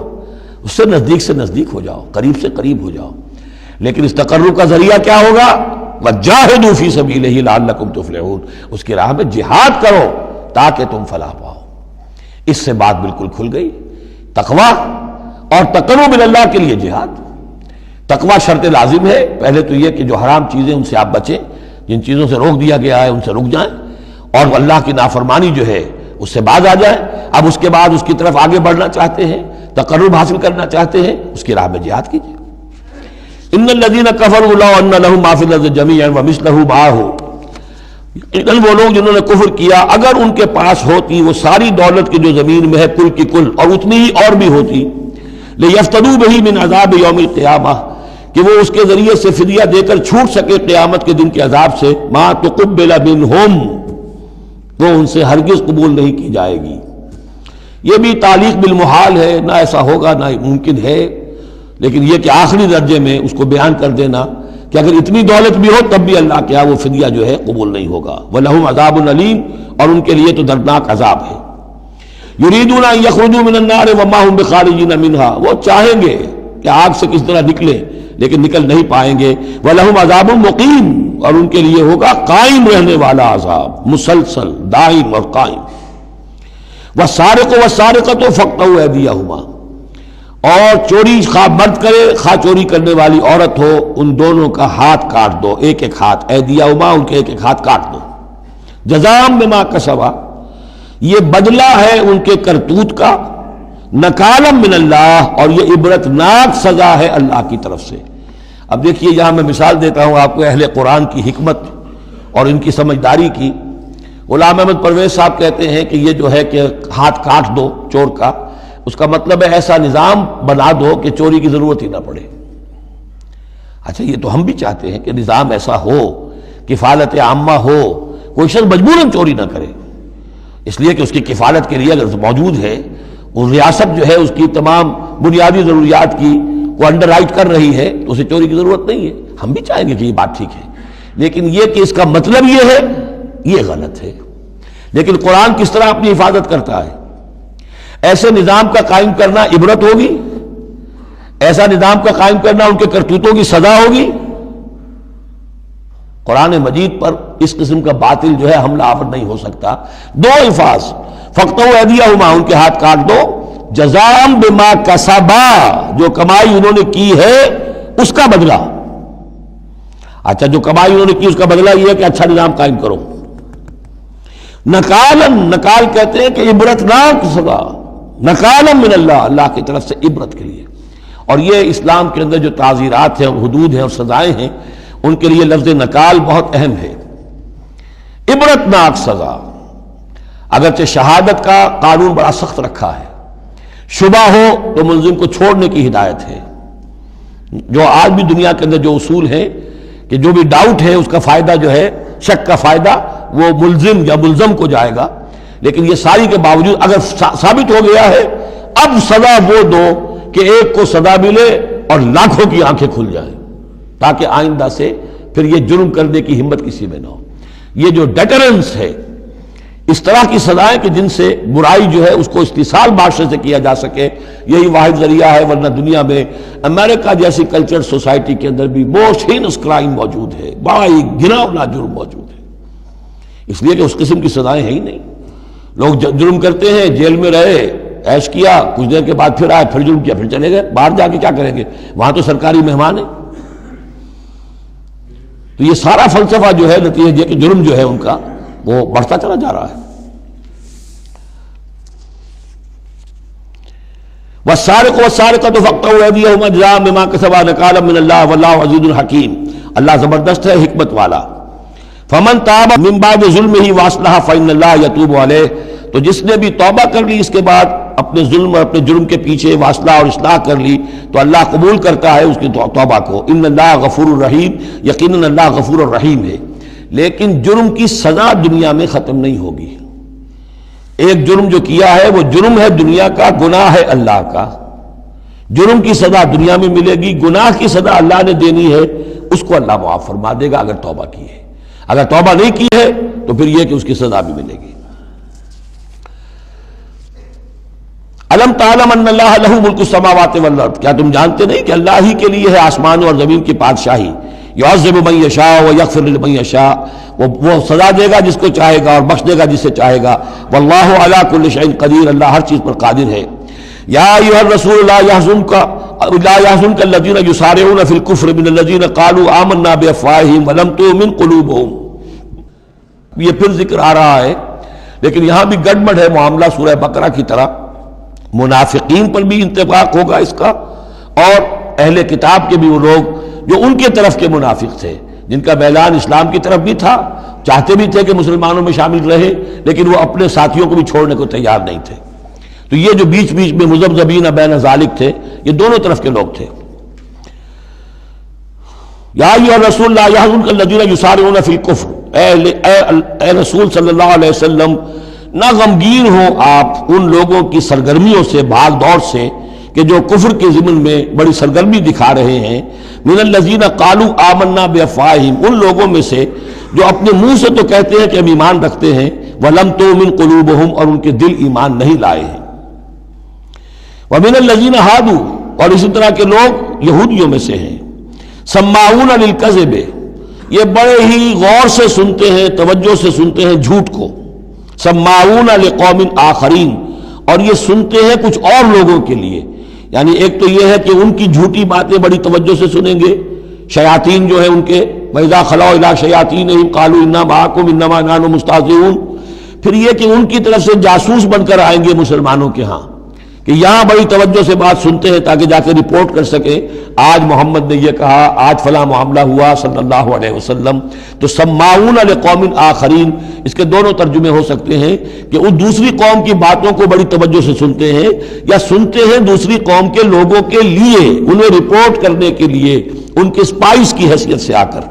اس سے نزدیک ہو جاؤ، قریب سے قریب ہو جاؤ. لیکن اس تقرب کا ذریعہ کیا ہوگا؟ وجاہدوا فی سبیلہ لعلکم تفلحون، اس کی راہ میں جہاد کرو تاکہ تم فلاح پاؤ. اس سے بات بالکل کھل گئی. تقوی اور تقرب اللہ کے لیے جہاد. تقوی شرط لازم ہے. پہلے تو یہ کہ جو حرام چیزیں ان سے آپ بچیں، جن چیزوں سے روک دیا گیا ہے ان سے رک جائیں، اور اللہ کی نافرمانی جو ہے اس سے باز آ جائیں. اب اس کے بعد اس کی طرف آگے بڑھنا چاہتے ہیں، تقرب حاصل کرنا چاہتے ہیں، اس کی راہ میں جہاد کیجیے. ان الذین کفروا لو ان لهم ما فی الارض جميعا ومثلہ معه، وہ لوگ جنہوں نے کفر کیا اگر ان کے پاس ہوتی وہ ساری دولت کی جو زمین میں ہے کل کی کل، اور اتنی ہی اور بھی ہوتی، لیفتدوا بہ من عذاب یوم القیامہ، کہ وہ اس کے ذریعے سے فدیہ دے کر چھوٹ سکے قیامت کے دن کے عذاب سے. ما تقبل منہم، وہ ان سے ہرگز قبول نہیں کی جائے گی. یہ بھی تعلیق بالمحال ہے، نہ ایسا ہوگا نہ ممکن ہے. لیکن یہ کہ آخری درجے میں اس کو بیان کر دینا کہ اگر اتنی دولت بھی ہو تب بھی اللہ کے ہاں وہ فدیہ جو ہے قبول نہیں ہوگا. وَلَهُمْ عَذَابٌ أَلِيمٌ، اور ان کے لیے تو دردناک عذاب ہے. يُرِيدُونَ أَن يَخْرُجُوا مِنَ النَّارِ وَمَا هُمْ بِخَارِجِينَ مِنْهَا، وہ چاہیں گے کہ آگ سے کس طرح نکلے لیکن نکل نہیں پائیں گے. وَلَهُمْ عَذَابٌ مُقِيمٌ، اور ان کے لیے ہوگا قائم رہنے والا عذاب، مسلسل دائم اور قائم. وَالسَّارِقُ وَالسَّارِقَةُ فَاقْطَعُوا أَيْدِيَهُمَا، اور چوری خواہ مرد کرے خواہ چوری کرنے والی عورت ہو، ان دونوں کا ہاتھ کاٹ دو، ایک ایک ہاتھ. ایدیہما، ان کے ایک ایک ہاتھ کاٹ دو. جزاء بما کسبا، یہ بدلہ ہے ان کے کرتوت کا. نکالا من اللہ، اور یہ عبرتناک سزا ہے اللہ کی طرف سے. اب دیکھیے یہاں میں مثال دیتا ہوں آپ کو اہل قرآن کی حکمت اور ان کی سمجھداری کی. غلام احمد پرویز صاحب کہتے ہیں کہ یہ جو ہے کہ ہاتھ کاٹ دو چور کا، اس کا مطلب ہے ایسا نظام بنا دو کہ چوری کی ضرورت ہی نہ پڑے. اچھا یہ تو ہم بھی چاہتے ہیں کہ نظام ایسا ہو، کفالت عامہ ہو، کوئی شخص مجبوراً چوری نہ کرے، اس لیے کہ اس کی کفالت کے لیے اگر موجود ہے، وہ ریاست جو ہے اس کی تمام بنیادی ضروریات کی وہ انڈر رائٹ کر رہی ہے، تو اسے چوری کی ضرورت نہیں ہے. ہم بھی چاہیں گے کہ یہ بات ٹھیک ہے، لیکن یہ کہ اس کا مطلب یہ ہے، یہ غلط ہے. لیکن قرآن کس طرح اپنی حفاظت کرتا ہے؟ ایسے نظام کا قائم کرنا عبرت ہوگی، ایسا نظام کا قائم کرنا ان کے کرتوتوں کی سزا ہوگی. قرآن مجید پر اس قسم کا باطل جو ہے حملہ آور نہیں ہو سکتا. دو الفاظ، فَاقْطَعُوا أَيْدِيَهُمَا، ان کے ہاتھ کاٹ دو. جزاء بما کسبا، جو کمائی انہوں نے کی ہے اس کا بدلہ. اچھا جو کمائی انہوں نے کی اس کا بدلہ یہ ہے کہ اچھا نظام قائم کرو. نکالن، نکال کہتے ہیں کہ عبرتناک سزا، نکالن من اللہ، اللہ کی طرف سے عبرت کے لیے. اور یہ اسلام کے اندر جو تعزیرات ہیں اور حدود ہیں اور سزائیں ہیں ان کے لیے لفظ نکال بہت اہم ہے. عبرتناک سزا. اگرچہ شہادت کا قانون بڑا سخت رکھا ہے، شبہ ہو تو ملزم کو چھوڑنے کی ہدایت ہے. جو آج بھی دنیا کے اندر جو اصول ہیں کہ جو بھی ڈاؤٹ ہے اس کا فائدہ جو ہے، شک کا فائدہ وہ ملزم یا ملزم کو جائے گا. لیکن یہ ساری کے باوجود اگر ثابت ہو گیا ہے، اب سزا وہ دو کہ ایک کو سزا ملے اور لاکھوں کی آنکھیں کھل جائیں، تاکہ آئندہ سے پھر یہ جرم کرنے کی ہمت کسی میں نہ ہو. یہ جو ڈیٹرنس ہے، اس طرح کی سزائیں کہ جن سے برائی جو ہے اس کو استحصال معاشرے سے کیا جا سکے، یہی واحد ذریعہ ہے. ورنہ دنیا میں امریکہ جیسی کلچر سوسائٹی کے اندر بھی موسٹ ہینس کرائم موجود ہے، بڑا ہی گھناؤنا جرم موجود ہے. اس لیے کہ اس قسم کی سزائیں ہیں ہی نہیں. لوگ جرم کرتے ہیں، جیل میں رہے، عیش کیا، کچھ دیر کے بعد پھر آئے، پھر جرم کیا، پھر چلے گئے. باہر جا کے کیا کریں گے؟ وہاں تو سرکاری مہمان ہیں. تو یہ سارا فلسفہ جو ہے نتیجہ کہ جرم جو ہے ان کا وہ بڑھتا چلا جا رہا ہے. والسارق والسارقۃ فاقطعوا ایدیہما جزاء بما کسبا نکالا من اللہ واللہ عزیز حکیم. اللہ زبردست ہے، حکمت والا. فمن تاب من بعد ظلمہ واصلح فإن اللہ یتوب علیہ. تو جس نے بھی توبہ کر لی اس کے بعد اپنے ظلم اور اپنے جرم کے پیچھے واصلہ اور اصلاح کر لی تو اللہ قبول کرتا ہے اس کی توبہ کو. ان اللہ غفور الرحیم، یقیناً اللہ غفور الرحیم ہے. لیکن جرم کی سزا دنیا میں ختم نہیں ہوگی. ایک جرم جو کیا ہے وہ جرم ہے دنیا کا، گناہ ہے اللہ کا. جرم کی سزا دنیا میں ملے گی، گناہ کی سزا اللہ نے دینی ہے، اس کو اللہ معاف فرما دے گا اگر توبہ کی ہے. اگر توبہ نہیں کی ہے تو پھر یہ کہ اس کی سزا بھی ملے گی. الم تعلم ان اللہ لہ ملک السماوات والارض، کیا تم جانتے نہیں کہ اللہ ہی کے لیے ہے آسمانوں اور زمین کی بادشاہی. یعذب من یشاء ویغفر لمن یشاء، وہ سزا دے گا جس کو چاہے گا اور بخش دے گا جسے چاہے گا. واللہ علی کل شیء قدیر، اللہ ہر چیز پر قادر ہے. یا ایھا الرسول لا يحزنک الذین یسارعون فی الکفر من الذین قالوا آمنا بافواہہم ولم تؤمن قلوبہم. یہ پھر ذکر آ رہا ہے لیکن یہاں بھی گڑبڑ ہے معاملہ سورہ بقرہ کی طرح. منافقین پر بھی انطباق ہوگا اس کا، اور اہل کتاب کے بھی وہ لوگ جو ان کے طرف کے منافق تھے، جن کا میلان اسلام کی طرف بھی تھا، چاہتے بھی تھے کہ مسلمانوں میں شامل رہے، لیکن وہ اپنے ساتھیوں کو بھی چھوڑنے کو تیار نہیں تھے. تو یہ جو بیچ بیچ میں مذبذبین بین ذالک تھے، یہ دونوں طرف کے لوگ تھے. یا ایھا الرسول لا يحزنک الذین یسارعون فی الکفر، اے رسول صلی اللہ علیہ وسلم نہ غمگین ہو آپ ان لوگوں کی سرگرمیوں سے، بھاگ دوڑ سے کہ جو کفر کے ضمن میں بڑی سرگرمی دکھا رہے ہیں. من الذین قالوا آمنا بافواہہم، ان لوگوں میں سے جو اپنے منہ سے تو کہتے ہیں کہ ہم ایمان رکھتے ہیں، ولم تؤمن قلوبہم، اور ان کے دل ایمان نہیں لائے ہیں. ومن الذین ہادوا، اور اسی طرح کے لوگ یہودیوں میں سے ہیں. سماعون للکذب، یہ بڑے ہی غور سے سنتے ہیں، توجہ سے سنتے ہیں جھوٹ کو. سماعون لقوم آخرین، اور یہ سنتے ہیں کچھ اور لوگوں کے لیے. یعنی ایک تو یہ ہے کہ ان کی جھوٹی باتیں بڑی توجہ سے سنیں گے، شیاطین جو ہیں ان کے، وَإِذَا خَلَوْا إِلَىٰ شَيَاطِينِهِمْ قَالُوا إِنَّا مَعَكُمْ إِنَّمَا نَحْنُ مُسْتَهْزِئُونَ. پھر یہ کہ ان کی طرف سے جاسوس بن کر آئیں گے مسلمانوں کے ہاں کہ یہاں بڑی توجہ سے بات سنتے ہیں تاکہ جا کے رپورٹ کر سکیں آج محمد نے یہ کہا، آج فلاں معاملہ ہوا صلی اللہ علیہ وسلم. تو سماعون لقوم آخرین، اس کے دونوں ترجمے ہو سکتے ہیں کہ اس دوسری قوم کی باتوں کو بڑی توجہ سے سنتے ہیں، یا سنتے ہیں دوسری قوم کے لوگوں کے لیے، انہیں رپورٹ کرنے کے لیے، ان کے اسپائس کی حیثیت سے آ کر.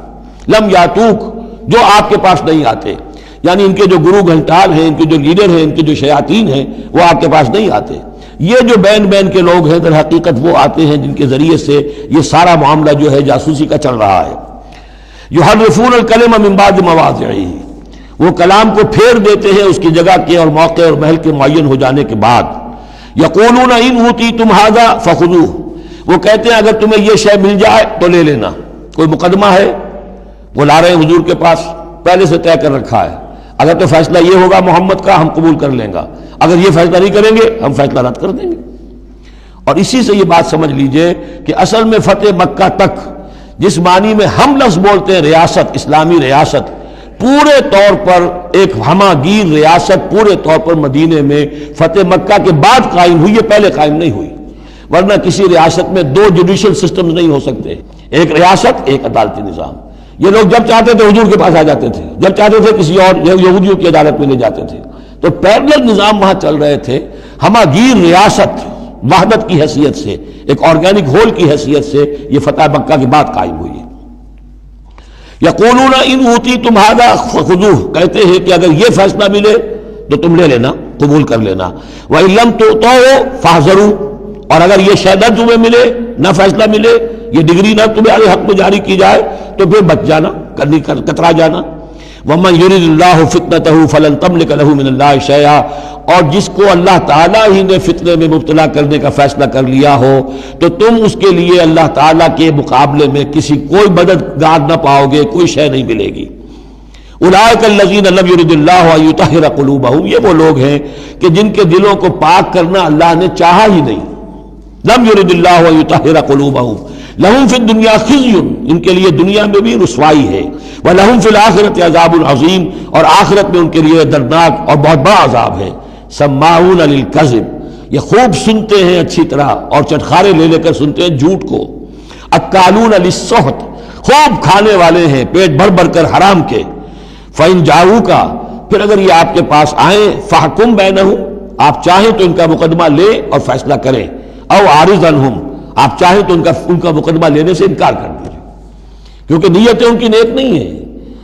لم یاتوک، جو آپ کے پاس نہیں آتے، یعنی ان کے جو گرو گھنٹال ہیں، ان کے جو لیڈر ہیں، ان کے جو شیاطین ہیں، وہ آپ کے پاس نہیں آتے. یہ جو بین بین کے لوگ ہیں در حقیقت وہ آتے ہیں جن کے ذریعے سے یہ سارا معاملہ جو ہے جاسوسی کا چل رہا ہے. یحرفون الکلم من بعد مواضعہ، وہ کلام کو پھیر دیتے ہیں اس کی جگہ کے اور موقع اور محل کے معین ہو جانے کے بعد. یقولون ان اوتیتم ھذا فخذوہ، وہ کہتے ہیں اگر تمہیں یہ شے مل جائے تو لے لینا. کوئی مقدمہ ہے، وہ لا رہے ہیں حضور کے پاس، پہلے سے طے کر رکھا ہے، اگر تو فیصلہ یہ ہوگا محمد کا ہم قبول کر لیں گا، اگر یہ فیصلہ نہیں کریں گے ہم فیصلہ رد کر دیں گے. اور اسی سے یہ بات سمجھ لیجئے کہ اصل میں فتح مکہ تک جس معنی میں ہم لفظ بولتے ہیں ریاست، اسلامی ریاست، پورے طور پر ایک ہماگیر ریاست پورے طور پر مدینے میں فتح مکہ کے بعد قائم ہوئی ہے، پہلے قائم نہیں ہوئی۔ ورنہ کسی ریاست میں دو جوڈیشل سسٹم نہیں ہو سکتے، ایک ریاست ایک عدالتی نظام۔ یہ لوگ جب چاہتے تھے حضور کے پاس آ جاتے تھے، جب چاہتے تھے کسی اور یہودیوں کی عدالت میں لے جاتے تھے، تو پیرلل نظام وہاں چل رہے تھے۔ ہماگیر ریاست وحدت کی حیثیت سے، ایک آرگینک ہول کی حیثیت سے یہ فتح مکہ کے بعد قائم ہوئی ہے۔ یقولون ان اوتیتم ھذا فخذوہ، کہتے ہیں کہ اگر یہ فیصلہ ملے تو تم لے لینا، قبول کر لینا۔ وَإِن لَّمْ تُؤْتَوْا فَاحْذَرُوا، اور اگر یہ شہادت تمہیں ملے، نہ فیصلہ ملے، یہ ڈگری نہ تمہارے حق میں جاری کی جائے تو پھر بچ جانا، کترا جانا۔ وَمَن يُرِدِ اللَّهُ فِتْنَتَهُ فَلَن تَمْلِكَ لَهُ مِنَ اللَّهِ شَيْئًا، اور جس کو اللہ تعالیٰ ہی نے فتنے میں مبتلا کرنے کا فیصلہ کر لیا ہو تو تم اس کے لیے اللہ تعالیٰ کے مقابلے میں کوئی مددگار نہ پاؤ گے، کوئی شے نہیں ملے گی۔ اولئک الذین لم یرد اللہ ان یطہر قلوبہم، یہ وہ لوگ ہیں کہ جن کے دلوں کو پاک کرنا اللہ نے چاہا ہی نہیں۔ لم یرد اللہ ان یطہر قلوبہم لہم فی الدنیا خزی، ان کے لیے دنیا میں بھی رسوائی ہے، وَلَهُمْ فِي الْآخِرَةِ عَذَابٌ عَظِيمٌ، اور آخرت میں ان کے لیے دردناک اور بہت بڑا عذاب ہے۔ سماعون للکذب، یہ خوب سنتے ہیں اچھی طرح اور چٹخارے لے لے کر سنتے ہیں جھوٹ کو۔ اکالون للسحت، خوب کھانے والے ہیں پیٹ بھر بھر کر حرام کے۔ فَإِن جَاءُوكَ، پھر اگر یہ آپ کے پاس آئیں، فَحْكُم بَيْنَهُمْ، آپ چاہیں تو ان کا مقدمہ لیں اور فیصلہ کریں، او عارض عنہم، آپ چاہیں تو ان کا مقدمہ لینے سے انکار کر دیجیے، کیونکہ نیتیں ان کی نیک نہیں ہیں،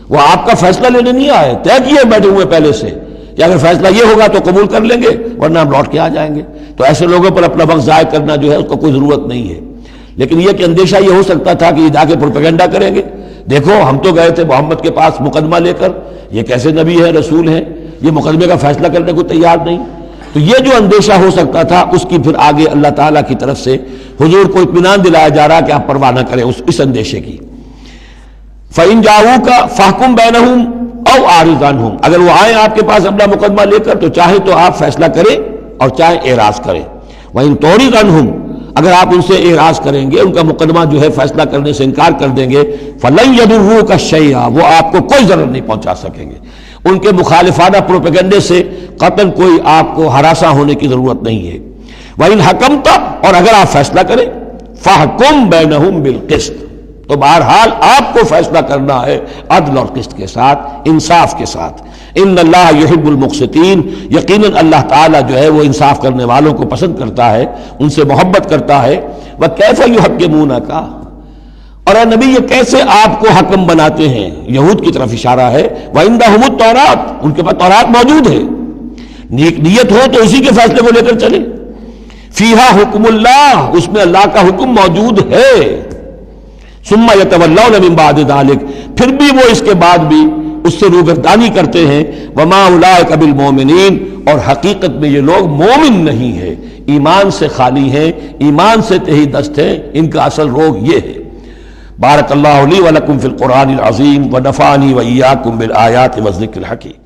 وہ آپ کا فیصلہ لینے نہیں آئے، طے کیے بیٹھے ہوئے پہلے سے کہ اگر فیصلہ یہ ہوگا تو قبول کر لیں گے ورنہ ہم لوٹ کے آ جائیں گے۔ تو ایسے لوگوں پر اپنا وقت ضائع کرنا جو ہے اس کو کوئی ضرورت نہیں ہے۔ لیکن یہ کہ اندیشہ یہ ہو سکتا تھا کہ یہ جا کے پروپیگنڈا کریں گے، دیکھو ہم تو گئے تھے محمد کے پاس مقدمہ لے کر، یہ کیسے نبی ہے، رسول ہے، یہ مقدمے کا فیصلہ کرنے کو تیار نہیں۔ تو یہ جو اندیشہ ہو سکتا تھا اس کی پھر آگے اللہ تعالیٰ کی طرف سے حضور کو اطمینان دلایا جا رہا کہ آپ پرواہ نہ کریں اس اندیشے کی۔ فَإِن جَاءُوكَ فَاحْكُم بَيْنَهُمْ أَوْ أَعْرِضْ عَنْهُمْ، اگر وہ آئیں آپ کے پاس اپنا مقدمہ لے کر تو چاہے تو آپ فیصلہ کریں اور چاہے اعراض کریں۔ وَإِن تُعْرِضْ عَنْهُمْ، اگر آپ ان سے اعراض کریں گے، ان کا مقدمہ جو ہے فیصلہ کرنے سے انکار کر دیں گے، فَلَن يَضُرُّوكَ شَيْئًا، وہ آپ کو کوئی ضرر نہیں پہنچا سکیں گے۔ ان کے مخالفانہ پروپیگنڈے سے قطعاً کوئی آپ کو ہراساں ہونے کی ضرورت نہیں ہے۔ وَإِنْ حَكَمْتَ، اور اگر آپ فیصلہ کریں، فَحْكُم بَيْنَهُمْ بِالْقِسْطِ، تو بہرحال آپ کو فیصلہ کرنا ہے عدل اور قسط کے ساتھ، انصاف کے ساتھ۔ ان اللہ یحب المقسطین، یقیناً اللہ تعالیٰ جو ہے وہ انصاف کرنے والوں کو پسند کرتا ہے، ان سے محبت کرتا ہے۔ وَكَيْفَ يُحَكِّمُونَكَ، اور اے نبی یہ کیسے آپ کو حکم بناتے ہیں، یہود کی طرف اشارہ ہے۔ وَعِندَهُمُ التَّوْرَاۃ، ان کے پاس تورات موجود ہے، نیک نیت ہو تو اسی کے فیصلے کو لے کر چلے۔ فِيهَا حُكْمُ اللَّهِ، اس میں اللہ کا حکم موجود ہے۔ ثُمَّ يَتَوَلَّوْنَ مِن بَعْدِ ذَلِكَ، پھر بھی وہ اس کے بعد بھی اس سے روگردانی کرتے ہیں۔ وَمَا أُولَٰئِكَ بِالْمُؤْمِنِينَ، اور حقیقت میں یہ لوگ مومن نہیں ہیں، ایمان سے خالی ہیں، ایمان سے تہی دست ہیں، ان کا اصل روگ یہ ہے۔ بارک اللہ لی ولکم فی القرآن العظیم ونفعنی وإیاکم بالآیات والذکر الحکیم۔